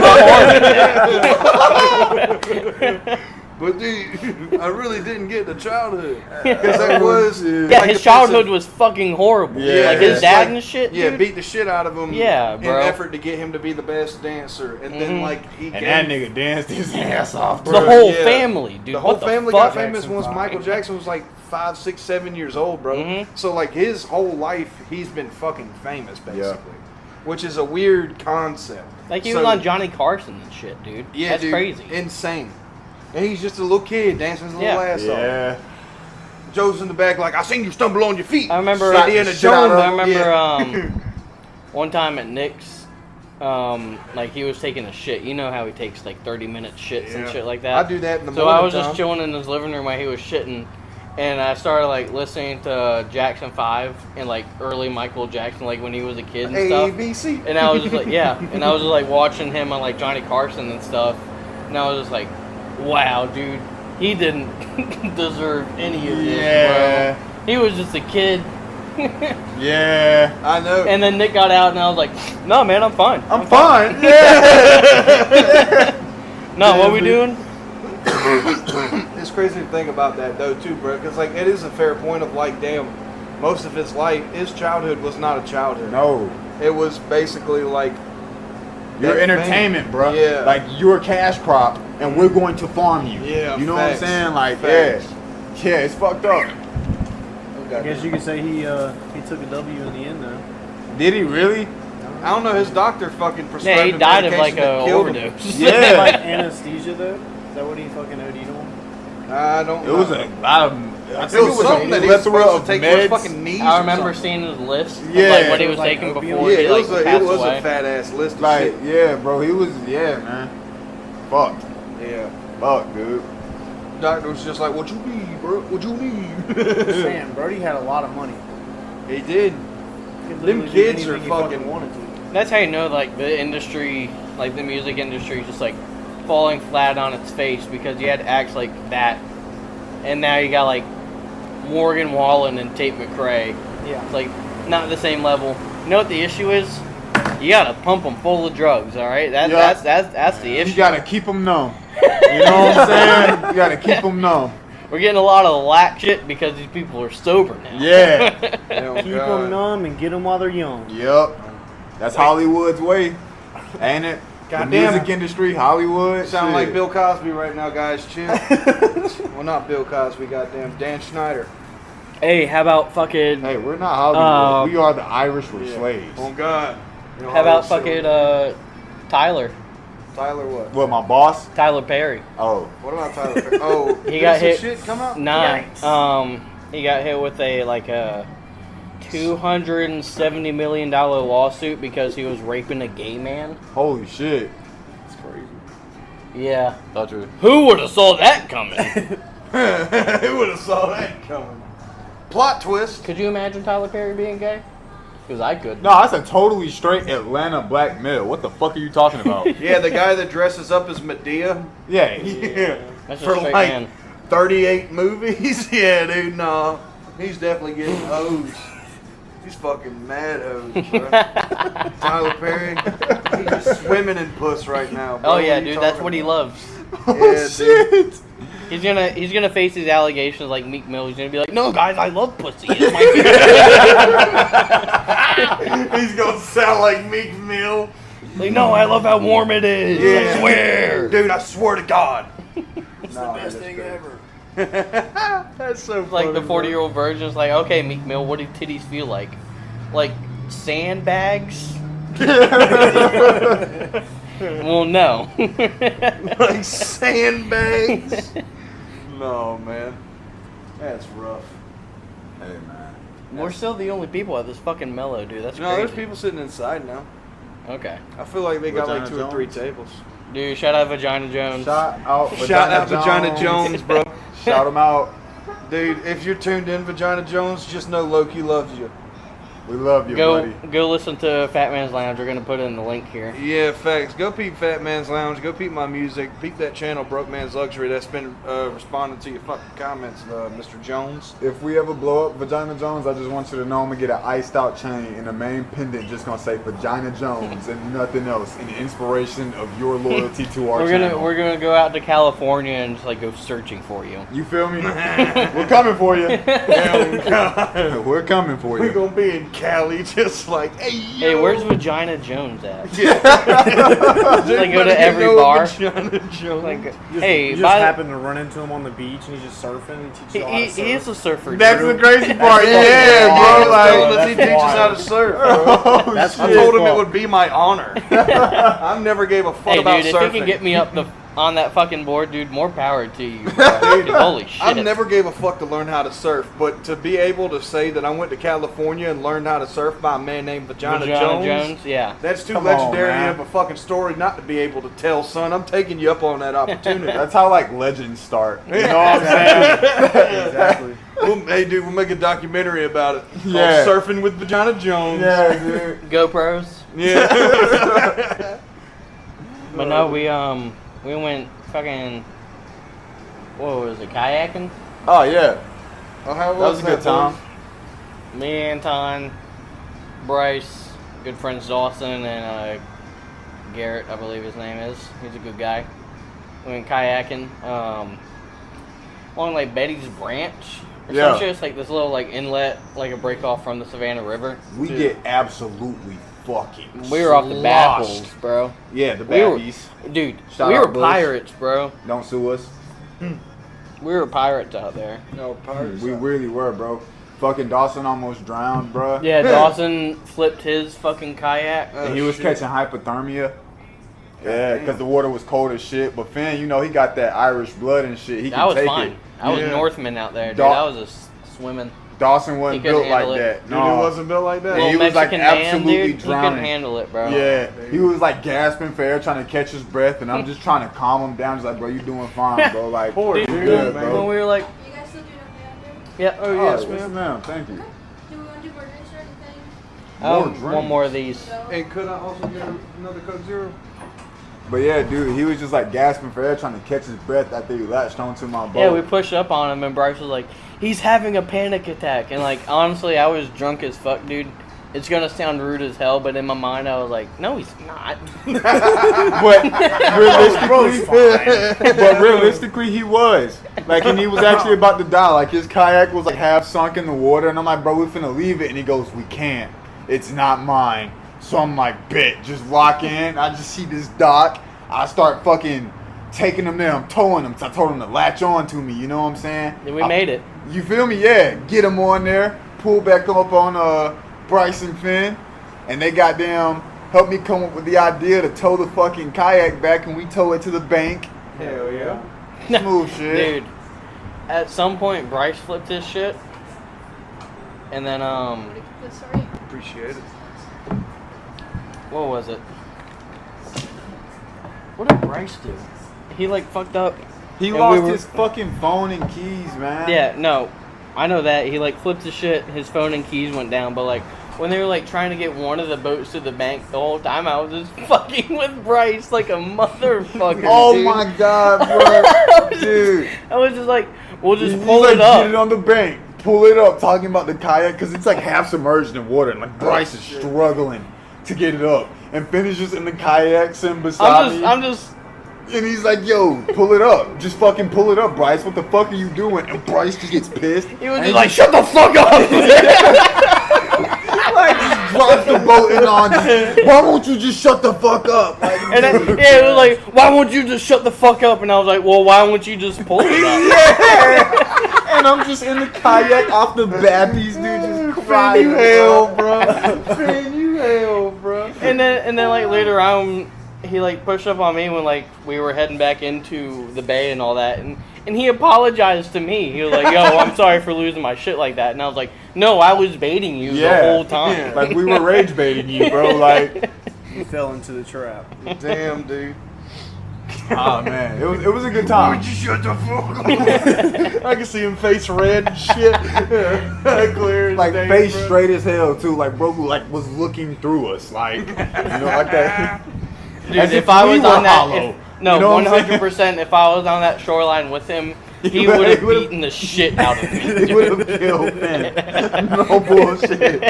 harm? But dude, I really didn't get the childhood. Because that was... Yeah, like his the childhood piece was fucking horrible. Yeah. Like his it's dad like- and shit, Yeah, dude. beat the shit out of him Yeah, in bro. effort to get him to be the best dancer. And then, Mhm. like, he And gave- that nigga danced his ass off, the bro. whole yeah. family, dude. The whole what the family fuck? got famous once Jackson Michael five. Jackson was like 5, 6, 7 years old, bro. Mhm. So like his whole life, he's been fucking famous, basically, which is a weird concept. Like he So- was on Johnny Carson and shit, dude. Yeah, That's dude, crazy. insane. And he's just a little kid dancing his little Yeah. ass off. Yeah. Joe's in the back like, I seen you stumble on your feet. I remember. Like Indiana shit out Jones. of I remember Yeah. one time at Nick's, like he was taking a shit. You know how he takes like 30-minute shits and Yeah. shit like that. I do that in the So morning I was time. just chilling in his living room while he was shitting, and I started like listening to Jackson 5 and like early Michael Jackson, like when he was a kid and stuff. ABC. And I was just like, yeah, and I was just like watching him on like Johnny Carson and stuff, and I was just like, wow, dude, he didn't deserve any of this, Yeah. bro. He was just a kid. Yeah. I know. And then Nick got out, and I was like, no, man, I'm fine. I'm fine. Yeah. No, what we doing? It's crazy to think about that though too, bro. Because like it is a fair point of like, damn, most of his life, his childhood was not a childhood. No. It was basically like You're that entertainment, thing. bro. Yeah. Like you're a cash crop, and we're going to farm you. Yeah, You know facts. what I'm saying? Like, Facts. yeah, it's fucked up. I guess you could say he took a W in the end though. Did he really? I don't know. His doctor fucking prescribed Yeah, he him died of like medication that a killed him. overdose. Like Yeah. anesthesia though? Is that what he fucking OD'd on? I don't It know. was a lot of. I think it was something that he was supposed to take for his fucking knees. I remember seeing his list. Of, Yeah. like what he was Like taking opium? before Yeah, he it like was, passed a away. fat ass list of Like, shit. yeah, bro, he was, yeah, man. Fuck. Yeah. Fuck, dude. Doctor was just like, what you need, bro? What you need? Sam, Brody had a lot of money. He did. He could Them literally do kids are anything he fucking- wanted to. That's how you know like the industry, like the music industry, is just like falling flat on its face because you had acts like that, and now you got like Morgan Wallen and Tate McRae. Yeah. It's like not the same level. You know what the issue is? You gotta pump them full of drugs. All right, Yeah. that's the issue. You gotta keep them numb. You know what I'm saying? You gotta keep them numb. We're getting a lot of lack shit because these people are sober now. Yeah. Oh, Keep God. them numb and get them while they're young. Yep. That's Hollywood's way, ain't it? The Goddamn. music industry, Hollywood. Sound shit. like Bill Cosby right now, guys. Chill. Well, not Bill Cosby, goddamn. Dan Schneider. Hey, how about fucking? Hey, we're not Hollywood. We Um, are the Irish with slaves. Oh, God. You know How about Hollywood fucking silver. Tyler? Tyler what? What, my boss? Tyler Perry. Oh. What about Tyler? Perry? Oh, He did got some hit- shit come out? Nah. Yikes. He got hit with a $270 million lawsuit because he was raping a gay man. Holy shit. It's crazy. Yeah. Thought you Who would have saw that coming? Who would have saw that coming? Plot twist. Could you imagine Tyler Perry being gay? Because I could. No, that's a totally straight Atlanta black male. What the fuck are you talking about? Yeah, the guy that dresses up as Medea. Yeah. That's just For straight like man. 38 movies. Yeah, dude, no. He's definitely getting hoes. He's fucking mad hoes, bro. Tyler Perry, he's just swimming in puss right now, bro. Oh yeah, What are you dude, that's talking what he about? loves. Oh, Yeah, dude. shit. He's gonna face these allegations like Meek Mill. He's gonna be like, no guys, I love pussy. It's my He's gonna sound like Meek Mill. like, no, I love how warm it is. Yeah. I swear. Dude, I swear to God. It's the best thing ever. That's so Like funny, the 40-year-old virgin is like, okay, Meek Mill, what do titties feel like? Like sandbags? Well, no. Like sandbags. No, man. That's rough. Hey, man. We're still the only people at this fucking Mellow, dude. That's No, crazy. there's people sitting inside now. Okay. I feel like they got like Vagina 2 or 3 Jones? tables. Dude, shout out Vagina Jones. Shout out Shout out Vagina Jones, bro. Shout him out. Dude, if you're tuned in, Vagina Jones, just know Loki loves you. We love you, Go buddy. go listen to Fat Man's Lounge. We're gonna put it in the link here. Yeah, facts. Go peep Fat Man's Lounge. Go peep my music. Peep that channel, Broke Man's Luxury. That's been responding to your fucking comments, Mr. Jones. If we ever blow up Vagina Jones, I just want you to know I'm gonna get an iced out chain and the main pendant just gonna say Vagina Jones and nothing else in inspiration of your loyalty to our channel. We're gonna go out to California and just like go searching for you. You feel me? We're coming for you. We're coming for We're you. gonna be in Cali just like, hey, yo. Hey, where's Vagina Jones at? Just like go to every bar. Vagina Jones. Like, You hey, just by happen to run into him on the beach and he's just surfing and teaches you how to surf. he is a surfer. That's dude. the crazy part. Yeah, Yeah, bro. told Like, us he teaches how to surf. oh, That's I shit. told him it would be my honor. I never gave a fuck Hey, about dude, if surfing. you can get me up on that fucking board, dude, more power to you. Bro. Dude, holy shit. I never gave a fuck to learn how to surf, but to be able to say that I went to California and learned how to surf by a man named Vagina Jones, yeah. that's too Come on, legendary man. of a fucking story not to be able to tell, son. I'm taking you up on that opportunity. That's how like legends start. You know what I'm saying? Exactly. Hey, dude, we'll make a documentary about it. Called Yeah. Surfing with Vagina Jones. Yeah, dude. GoPros. Yeah. But no, we went fucking, what was it, kayaking? Oh yeah, Oh, how that was a good time. Me, Anton, Bryce, good friends Dawson, and Garrett, I believe his name is. He's a good guy. We went kayaking along like Betty's Branch or Yeah. some shit. It's like this little like inlet, like a break off from the Savannah River. We get absolutely fucking. We were off the sloshed. battles, bro. Yeah, the We were- baddies. Dude, Shout we out were Bush. pirates, bro. Don't sue us. We were pirates out there. No, pirates. We really were, bro. Fucking Dawson almost drowned, bro. Yeah, Dawson flipped his fucking kayak. And he was shit. catching hypothermia. Yeah, because the water was cold as shit. But Finn, you know, he got that Irish blood and shit. He That can was take fine. it. I was Yeah. Northman out there, dude. Dog- I was just swimming. Dawson wasn't He couldn't built like handle it. that. Dude, it wasn't built like that. Yeah, Little he was, like, Mexican man, absolutely dude. He drowning. couldn't handle it, bro. Yeah, he was like gasping for air, trying to catch his breath, and I'm just trying to calm him down. Just like, bro, you doing fine, bro. Like, Poor you dude, good, man. When bro. we were like, You guys still doing okay out yeah, Oh, Oh, yes, yes, ma'am. ma'am. Thank you. there? Do we want to do more drinks or anything? More one drinks. more of these. So, And could I also get another Coke Zero? But yeah, dude, he was just like gasping for air, trying to catch his breath after he latched onto my boat. Yeah, we pushed up on him, and Bryce was like, he's having a panic attack. And, like, honestly, I was drunk as fuck, dude. It's gonna sound rude as hell, but in my mind, I was like, no, he's not. But realistically, he was. Like, and he was actually about to die. Like, his kayak was like half sunk in the water, and I'm like, bro, we finna leave it. And he goes, we can't. It's not mine. So I'm like, bet, just lock in. I just see this dock. I start fucking taking him there. I'm towing him. So I told him to latch on to me. You know what I'm saying? And we made it. You feel me? Yeah. Get him on there. Pull back up on Bryce and Finn. And they goddamn helped me come up with the idea to tow the fucking kayak back, and we tow it to the bank. Hell yeah. Smooth shit. Dude, at some point, Bryce flipped his shit. And then, good story. Appreciate it. what was it? What did Bryce do? He, like, fucked up. He And lost we were- his fucking phone and keys, man. Yeah, no. I know that. He, like, flipped his shit. His phone and keys went down. But, like, when they were, like, trying to get one of the boats to the bank the whole time, I was just fucking with Bryce like a motherfucker, Oh dude. my god, bro. Dude. I was just like, we'll just He's pull like, it up. Get it on the bank. Pull it up. Talking about the kayak because it's like half submerged in water. And like Bryce is struggling to get it up. And Finn is just in the kayak sitting beside me. I'm just. And he's like, yo, pull it up. Just fucking pull it up, Bryce. What the fuck are you doing? And Bryce just gets pissed. He was And just like, shut the fuck up. like, just drops the boat in on you. Why won't you just shut the fuck up? Like, And then, yeah, it was like, why won't you just shut the fuck up? And I was like, well, why won't you just pull it up? yeah. And I'm just in the kayak off the babbies, dude, just crying. you hell, bro. Finn, you hell, bro. And then like later on, he like pushed up on me when like we were heading back into the bay and all that, and he apologized to me. He was like, "Yo, I'm sorry for losing my shit like that." And I was like, "No, I was baiting you the whole time." Yeah. Like we were rage baiting you, bro. Like, He fell into the trap. Damn, dude. oh man, it was a good time. Would you shut the fuck up? I can see him face red and shit. Clear as Like day, face bro. straight as hell too. Like bro, like was looking through us, like you know, like that. Dude, As if if I we was were on that, hollow. no, You know what I'm saying? 100%. If I was on that shoreline with him, he He would have would've- beaten the shit out of me. He would have killed Finn. No bullshit.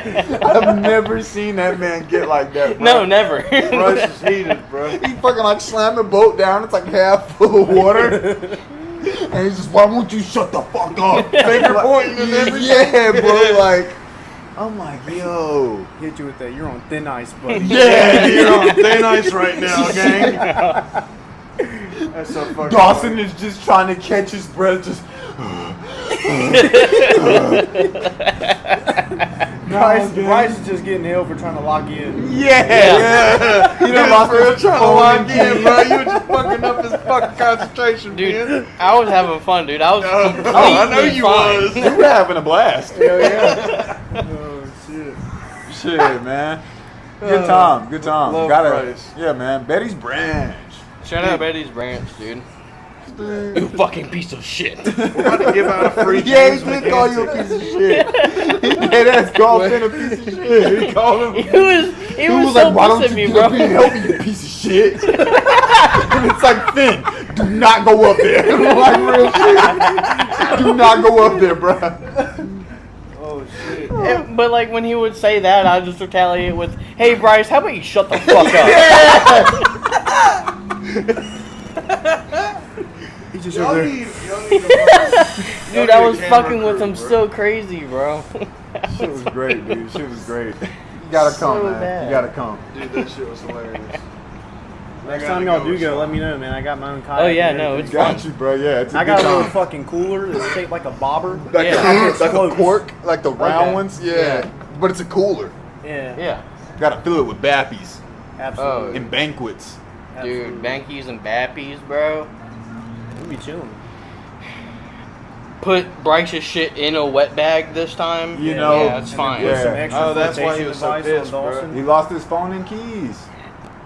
I've never seen that man get like that, bro. No, never. Bryce is heated, bro. He fucking like slammed the boat down. It's like half full of water. And he's just, why won't you shut the fuck up? Finger pointing and everything. Yeah, bro. Like, I'm like, yo. Hit you with that. You're on thin ice, buddy. Yeah, you're on thin ice right now, gang. That's so fucking Dawson is just trying to catch his breath. Just. Bryce is just getting hell for trying to lock in. Yeah. You know, lost Bro, his trying to phone lock and in, keys. bro. You were just fucking up his fucking concentration, Dude, man. I was having fun, dude. I was completely I know you fine. was. You were having a blast. Hell yeah. Oh shit. Shit, man. Good time. Good time. Love Gotta. Bryce. Yeah, man. Betty's Branch. Shout out Betty's Branch, dude. You fucking piece of shit. We're about to give out a free Yeah, he James did call you a McKenzie. piece of shit. He did ass called Finn a piece of shit. He called him. He was so like, why don't pissed at you me, get up bro. here and help me, you piece of shit? And it's like, Finn, do not go up there. Like, real shit. Do not go up there, bro. Oh shit. But like when he would say that, I just retaliate with, "Hey Bryce, how about you shut the fuck up?" He just Y'all over there. need Dude, I was fucking with him so crazy, bro. Shit was great, dude. Shit was great. You gotta come, So man. bad. You gotta come. Dude, that shit was hilarious. Next time y'all do go, let me know, man. I got my own kayak. Oh, yeah, and no, everything. Got you, bro. Yeah, it's a I good got a little time. fucking cooler that's shaped like a bobber. Like, Yeah. like a Floats. cork, like the round Okay. ones. Yeah. Yeah. But it's a cooler. Yeah. Yeah, Gotta fill it with bappies Absolutely. and banquets. dude, Oh, Absolutely. Oh, bankies and bappies, bro. We'll be chilling. put Bryce's shit in a wet bag this time. You know, yeah, it's fine. Yeah. Some extra Oh, that's why he flotation was so device pissed, on bro. Dawson. He lost his phone and keys.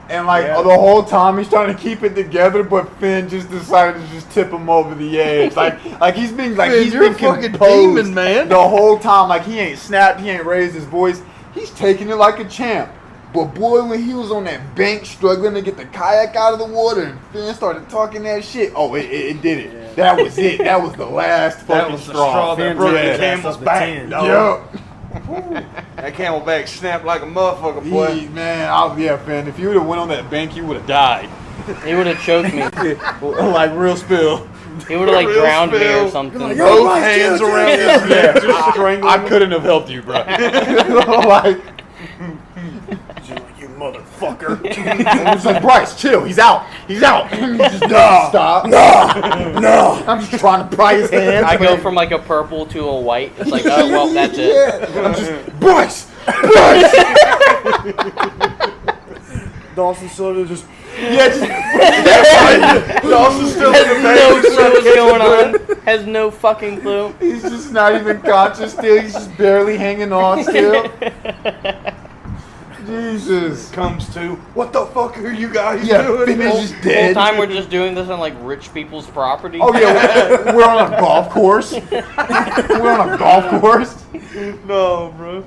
And like Yeah. the whole time he's trying to keep it together, but Finn just decided to just tip him over the edge. Like he's being like Finn, he's you're been a fucking composed demon, man. the whole time. Like he ain't snapped, he ain't raised his voice. He's taking it like a champ. But boy, when he was on that bank struggling to get the kayak out of the water, and Finn started talking that shit. Oh, it did it. Yeah. That was it. That was the last fucking That was the straw that Finn broke took the his ass camel's up the back, 10. dog. Yup. That camelback snapped like a motherfucker, boy. Yeah, Finn. If you would have went on that bank, you would have died. He would have choked me. Like real spill. He would have like Real drowned me or spill. something. Both hands around his neck, just strangling I him. couldn't have helped you, bro. Like, You motherfucker. it's like Bryce, chill. He's out. He's out. He just doesn't stop. No. I'm just trying to pry his hands. I go from like a purple to a white. It's like, oh well, that's it. Yeah. I'm just Bryce. Dawson Soda just. Yeah, just Dawson's still in the Has back. no clue what's going on. Has no fucking clue. he's just not even conscious still. He's just barely hanging on still. Jesus. Comes to, what the fuck are you guys Yeah, doing? Finn is just Whole dead. time we're just doing this on like rich people's property. Oh yeah, we're on a golf course. We're on a golf course. No, bro.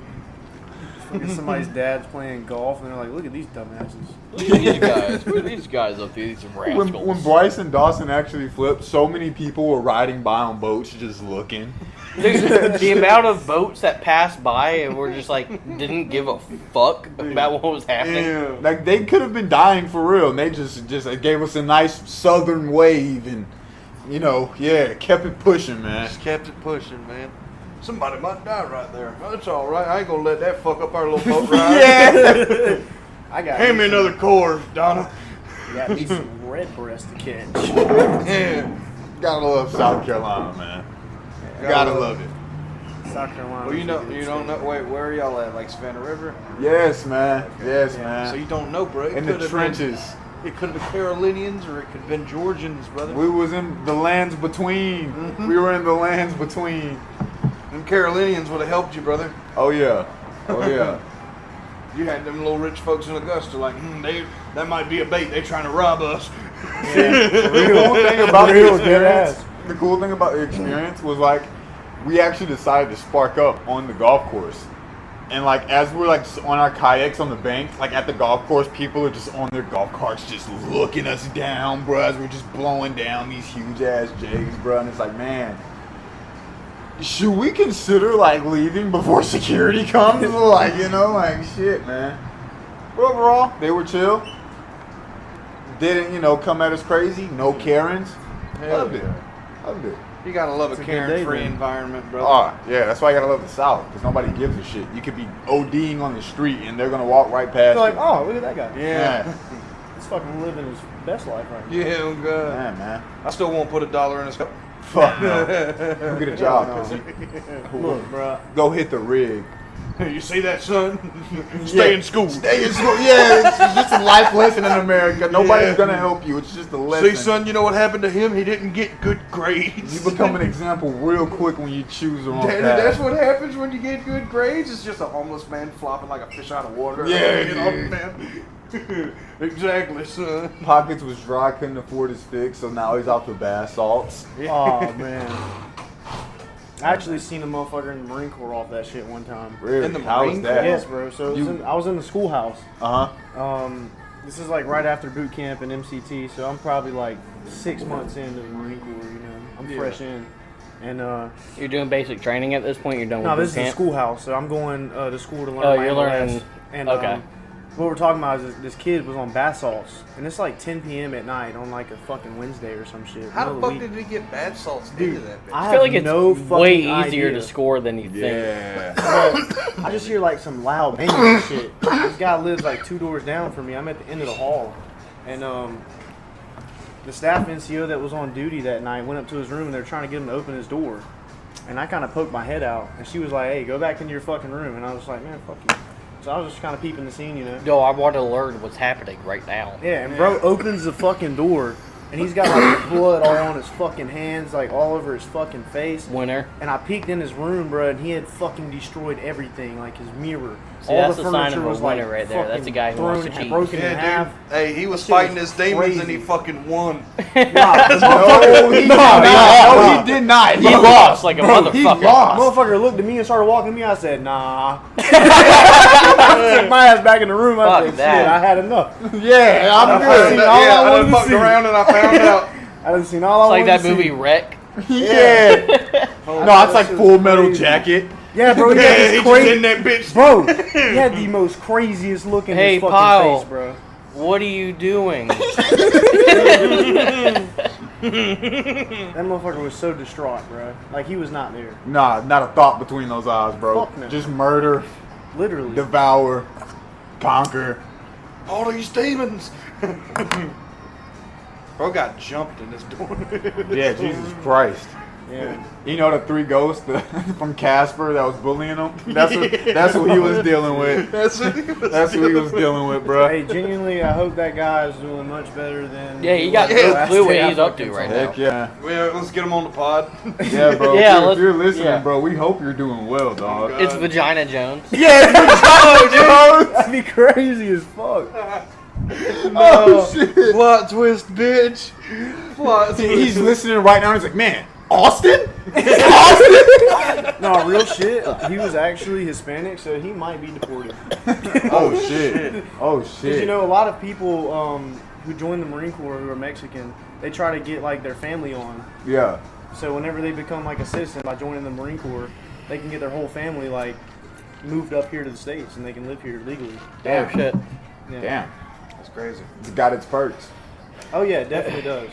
Somebody's dad's playing golf, and they're like, "Look at these dumbasses." Look at these guys. Look at these guys up there. These rascals. When Bryce and Dawson actually flipped, so many people were riding by on boats just looking. The amount of boats that passed by and were just like didn't give a fuck about what was happening. Yeah. Like they could have been dying for real, and they just gave us a nice southern wave, and kept it pushing, man. Just kept it pushing, man. Somebody might die right there. That's all right. I ain't gonna let that fuck up our little boat ride. Yeah. I got. Hand me another core, Donna. Got me some red breast to catch. Yeah. Gotta love South Carolina, man. Gotta love it. South Carolina. Well, you don't know. Wait, where are y'all at? Like Savannah River? Yes, man. Yes, Yeah. man. So you don't know, bro. It In the could have trenches. It could have been Carolinians or it could have been Georgians, brother. We was in the lands between. Mhm. We were in the lands between. Them Carolinians would have helped you, brother. Oh yeah. Oh yeah. You had them little rich folks in Augusta, like, that might be a bait. They trying to rob us. The cool thing about Real the dead experience, ass. the cool thing about the experience was like, we actually decided to spark up on the golf course, and like as we're like on our kayaks on the bank, like at the golf course, people are just on their golf carts, just looking us down, bro. As we're just blowing down these huge ass jigs, bro. And it's like, man, should we consider like leaving before security comes? Like, like shit, man. But overall, they were chill. Didn't, come at us crazy. No Karens. Hell Loved it. yeah. Loved it. You gotta love It's a a good day, Karen-free then. environment, brother. Oh, yeah, that's why I gotta love the South, because nobody gives a shit. You could be ODing on the street and they're gonna walk right past They're you. like, "Oh, look at that guy. Yeah. He's fucking living his best life right now." Yeah, oh God. Man, man. I still won't put $1 in his cup. Fuck no. Go get a job, No. pussy. Look, bro. Go hit the rig. You see that, son? Stay in school. Stay in school. Yeah, it's just a life lesson in America. Nobody's Yeah. gonna help you. It's just a lesson. See, son, you know what happened to him? He didn't get good grades. You become an example real quick when you choose the wrong Daddy, path. that's what happens when you get good grades. It's just a homeless man flopping like a fish out of water. Yeah, You know, dude. man. Exactly, son. Pockets was dry, couldn't afford his fix, so now he's off the bath salts. Oh man. I actually seen a motherfucker in the Marine Corps off that shit one time. Really? In the How was Marine that? Yes, bro. So I was in the schoolhouse. Uh-huh. This is like right after boot camp and MCT, so I'm probably like 6 months into the Marine Corps. I'm fresh in, and You're doing basic training at this point. You're done no, with this boot is a camp? schoolhouse, so I'm going to school to learn. Oh, my you're MLS. learning- And okay. what we're talking about is this kid was on bath salts, and it's like 10 p.m. at night on like a fucking Wednesday or some shit. How the middle of fuck week. did he get bad salts Dude, into that bitch? I I feel have like it's no fucking way easier idea. to score than you think. Yeah. But I just hear like some loud banging and shit. This guy lives like 2 doors down from me. I'm at the end of the hall, and the staff NCO that was on duty that night went up to his room and they're trying to get him to open his door, and I kind of poked my head out, and she was like, "Hey, go back into your fucking room," and I was like, "Man, fuck you." So I was just kind of peeping the scene, Yo, I want to learn what's happening right now. Yeah, and bro opens the fucking door, and he's got like blood all on his fucking hands, like all over his fucking face. Winner. And I peeked in his room, bro, and he had fucking destroyed everything, like his mirror. See, all that's the the sign furniture of a was like winner right there. That's fucking a guy who wants thrown to and cheat. broken in Yeah, half. dude. Hey, he was That shit fighting was his demons and crazy. he fucking won. No, he did not. He lost like a motherfucker. He lost. Motherfucker looked at me and started walking to me. I said, nah. I took my ass back in the room. I Fuck said, that. shit, I had enough. Yeah, I'm I good. seen all I I wanted done to fucked see. around and I found out. I done seen all It's I like wanted that to movie see. Wreck. Yeah. Oh, No, it's that like shit Full was Metal crazy. Jacket. Yeah, bro. He Yeah, had he this just crazy, in that bitch. bro. He had the most craziest look in Hey, his fucking Pyle. face, bro. What are you doing? That motherfucker was so distraught, bro. Like he was not there. Nah, not a thought between those eyes, bro. Fuck no. Just murder, Literally. devour, conquer. All these demons. Bro got jumped in this door. Yeah, Jesus Christ. Yeah. You know the three ghosts from Casper that was bullying him? That's what he was dealing with. That's what he was That's what he was dealing with, bro. Hey, genuinely, I hope that guy is doing much better than. Yeah, he got was no last clue what day I he's up to fucking right saw. now. Heck yeah. Well, let's get him on the pod. Yeah, bro. Yeah, if you're let's- listening, yeah. bro, we hope you're doing well, dog. God. It's Vagina Jones. Yeah, That'd be crazy as fuck. Oh, shit. Plot twist, bitch. Plot twist. He's listening right now and he's like, man, Austin? No, real shit. He was actually Hispanic, so he might be deported. Oh, shit. Oh, shit. Because you know, a lot of people who join the Marine Corps who are Mexican, they try to get like their family on. Yeah. So whenever they become like a citizen by joining the Marine Corps, they can get their whole family like moved up here to the States and they can live here legally. Oh shit. Yeah. Damn. That's crazy. It's got its perks. Oh yeah, it definitely does.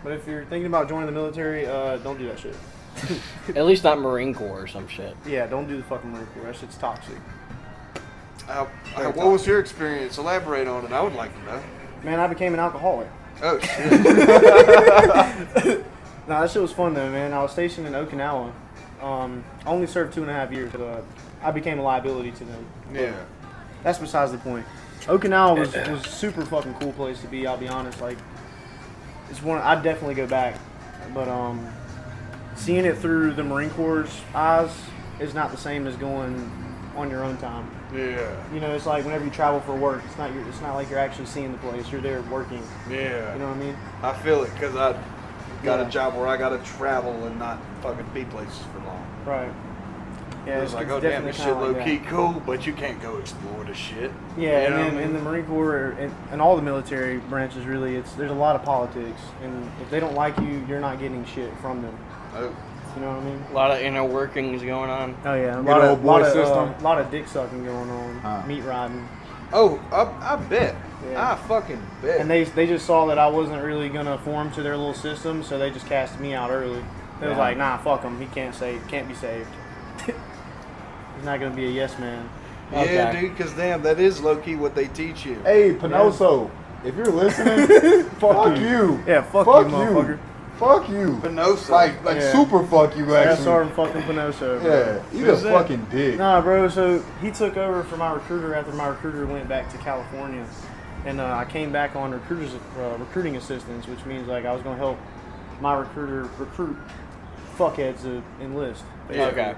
But if you're thinking about joining the military, don't do that shit. At least not Marine Corps or some shit. Yeah, don't do the fucking Marine Corps. That shit's toxic. What was your experience? Elaborate on it. I would like to know. Man, I became an alcoholic. Oh shit. Nah, that shit was fun though, man. I was stationed in Okinawa. I only served 2.5 years, but I became a liability to them. Yeah. That's besides the point. Okinawa was super fucking cool place to be. I'll be honest. Like, it's one I'd definitely go back, but seeing it through the Marine Corps' eyes is not the same as going on your own time. Yeah. You know, it's like whenever you travel for work, it's not like you're actually seeing the place. You're there working. Yeah. You know what I mean? I feel it because I got Yeah. a job where I got to travel and not fucking be places for long. Right. Yeah, It's like, oh damn, this shit kinda low like key that. cool, but you can't go explore the shit. Yeah, You know and what I then in mean? the Marine Corps and all the military branches, really, there's a lot of politics, and if they don't like you, you're not getting shit from them. Oh. You know what I mean? A lot of inner workings going on. Oh yeah, a Good lot old of boy lot system. of lot of dick sucking going on, Huh. meat riding, Oh, I bet. Yeah. I fucking bet. and they just saw that I wasn't really gonna form to their little system, so they just cast me out early. They was Yeah. like, nah, fuck him, he can't be saved. He's not gonna be a yes man. Yeah, Okay. dude, because damn, that is low key what they teach you. Hey, Pinoso, if you're listening, fuck you. Yeah, fuck Fuck you, motherfucker. Fuck you. Pinoso. Like Yeah. super fuck you, That's actually. Sergeant fucking Pinoso. Bro. Yeah, eat a Who's that? fucking dick. Nah, bro. So he took over for my recruiter after my recruiter went back to California, and I came back on recruiting assistance, which means like I was gonna help my recruiter recruit fuckheads to enlist. basically. Okay.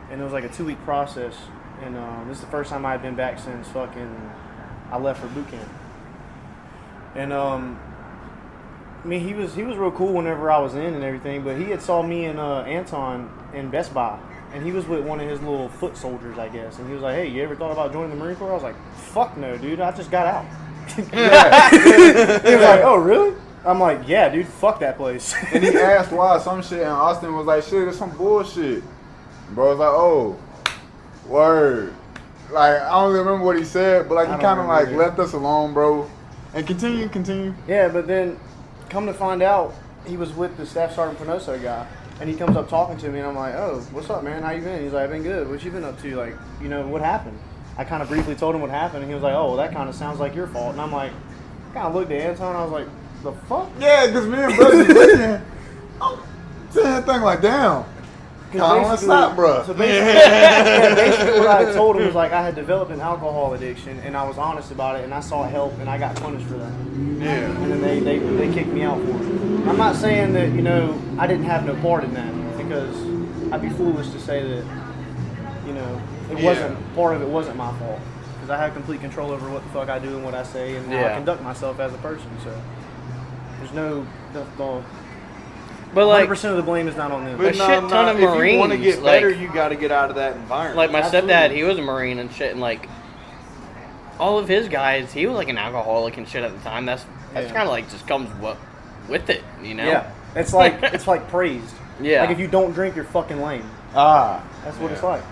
And it was like a 2-week process, and this is the first time I had been back since fucking I left for boot camp. And I mean, he was real cool whenever I was in and everything, but he had saw me and Anton in Best Buy, and he was with one of his little foot soldiers, I guess, and he was like, "Hey, you ever thought about joining the Marine Corps?" I was like, "Fuck no, dude, I just got out." Yeah. He was like, "Oh, really?" I'm like, "Yeah, dude, fuck that place." And he asked why some shit, and Austin was like, shit, it's some bullshit. Bro was like, oh, word. Like, I don't remember what he said, but like, I he don't kind of like remember left us alone, bro. And continue. Yeah, but then come to find out, he was with the Staff Sergeant Pinoso guy, and he comes up talking to me, and I'm like, "Oh, what's up, man? How you been?" He's like, "I've been good. What you been up to? Like, you know, what happened?" I kind of briefly told him what happened, and he was like, "Oh, well, that kind of sounds like your fault." And I'm like, kind of looked at Anton, and I was like, "The fuck?" Yeah, because me and brother was listening. I'm saying that thing like, damn. 'cause I don't want to stop, bro. So basically what I told him was like I had developed an alcohol addiction, and I was honest about it, and I sought help, and I got punished for that. Yeah. And then they kicked me out for it. I'm not saying that, you know, I didn't have no part in that, because I'd be foolish to say that, you know, it wasn't, part of it wasn't my fault. Because I have complete control over what the fuck I do and what I say and how I conduct myself as a person. So there's no, But like 100% of the blame is not on them. a shit ton of if you want to Marines, get better, like- you got to get out of that environment. Like my Absolutely. stepdad, he was a Marine and shit, and like all of his guys, he was like an alcoholic and shit at the time. That's kind of like just comes with it, you know? Yeah, it's like praised. Yeah. Like if you don't drink, you're fucking lame. Ah. That's what it's like.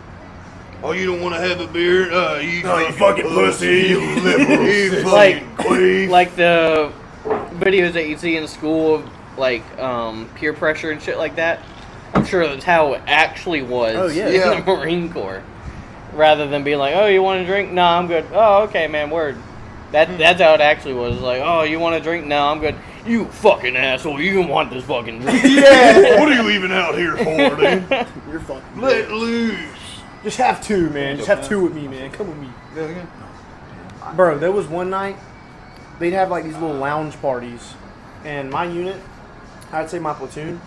Oh, you don't want to have a beer? You fucking pussy, you liberal. like the videos that you see in school of like peer pressure and shit like that. I'm sure that's how it actually was Oh, yeah. in the Marine Corps. Rather than being like, oh, you want to drink? No, I'm good. Oh, okay, man, word. That's how it actually was. Like, oh, you want to drink? No, I'm good. You fucking asshole. You can want this fucking drink. Yeah. What are you even out here for, dude? You're fucking. Let loose. Just have two, man. Just have two with me, man. Come with me. Bro, there was one night, they'd have like these little lounge parties. And my unit, I'd say my platoon,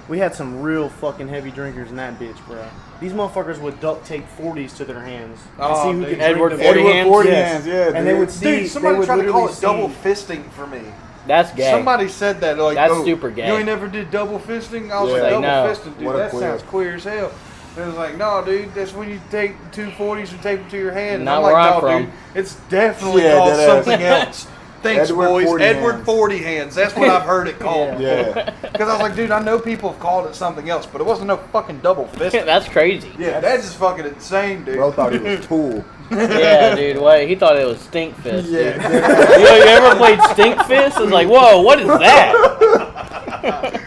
we had some real fucking heavy drinkers in that bitch, bro. These motherfuckers would duct tape 40s to their hands. And Oh, see who dude. could Edward drink 40 the hands? 40 Yes. hands, yeah, And they dude. would see. Dude, somebody they would tried to call literally it double see- fisting for me. That's gay. Somebody said that, like, That's oh, super gay. You ain't never did double fisting? I was Yeah. like, Like, double no. fisting, dude, What a that queer. sounds queer as hell. And it was like, no, dude, that's when you take 240s and tape them to your hand. And Not I'm where like, I'm no, from. dude, it's definitely Yeah, called that is. something else. Thanks, Edward boys. 40 Edward hands. 40 hands. That's what I've heard it called. Yeah. Because I was like, dude, I know people have called it something else, but it wasn't no fucking double fisting. That's crazy. Yeah, that's just fucking insane, dude. Bro thought he was Tool. Yeah, dude. What? He thought it was Stink Fist. Yeah. Dude. You ever played Stink Fist? It's like, whoa, what is that?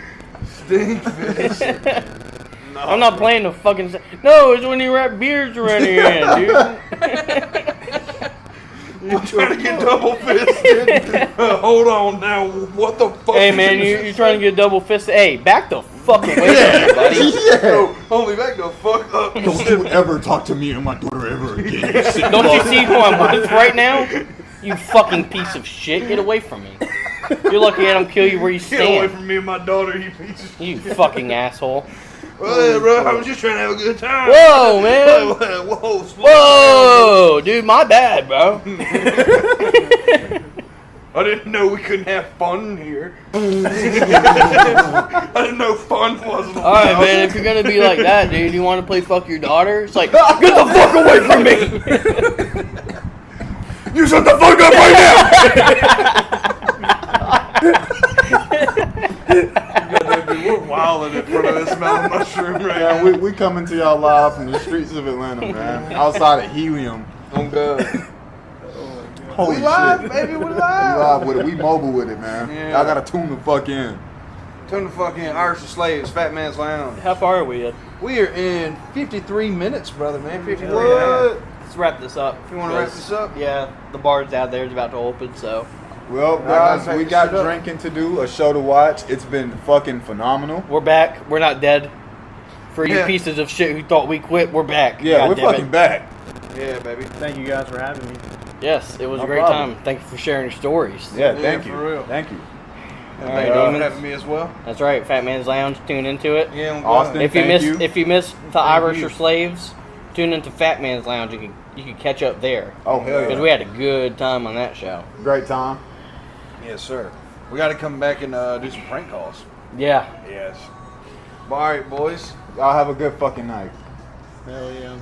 Stink fist. No, I'm not playing the fucking. No, it's when you wrap beers around your hand, dude. You're trying to get double fisted. Hold on now. What the fuck? Hey, man, you're trying to get double fisted. Hey, back the fuck away from me, buddy. Yo, only back the fuck up. Don't you ever talk to me and my daughter ever again. Don't you see who I'm with right now? You fucking piece of shit. Get away from me. You're lucky I don't kill you where you Get away stand. from me and my daughter, you piece of shit. You fucking asshole. Well, bro, I was just trying to have a good time. Whoa, man. Whoa, slow Whoa, dude, my bad, bro. down. I didn't know we couldn't have fun here. I didn't know fun wasn't All right, man, if you're gonna be like that, dude, you want to play fuck your daughter? It's like, get the fuck away from me. You shut the fuck up right We're wilding in front of this Mellow Mushroom right now. now. Man, we coming to y'all live from the streets of Atlanta, man. Outside of Helium. I'm good. Holy We live, shit. baby, we We live. live with it. We mobile with it, man. Yeah. Y'all gotta tune the fuck in. Tune the fucking Irish Slaves, Fat Man's Lounge. How far are we at? We are in 53 minutes, brother, man. 53 What? and a half. Let's wrap this up. You want to wrap this up? Yeah, the bar's out there. It's about to open, so. Well, gotta guys, pack we this got shit up. drinking to do, a show to watch. It's been fucking phenomenal. We're back. We're not dead. For you Yeah. pieces of shit who thought we quit, we're back. Yeah, God we're damn fucking it. back. Yeah, baby. Thank you guys for having me. Yes, it was No a great problem. time. Thank you for sharing your stories. Yeah, Yeah, thank for you. real. Thank you. All Thank right, you for Demons. having me as well. That's right. Fat Man's Lounge. Tune into it. Yeah, I'm Austin. glad. If you Thank missed, you. if you missed the Irish you. or Slaves, tune into Fat Man's Lounge. You can catch up there. Oh, hell Because yeah. we had a good time on that show. Great time. Yes, sir. We got to come back and do some prank calls. Yeah. Yes. All right, boys. Y'all have a good fucking night. Hell yeah.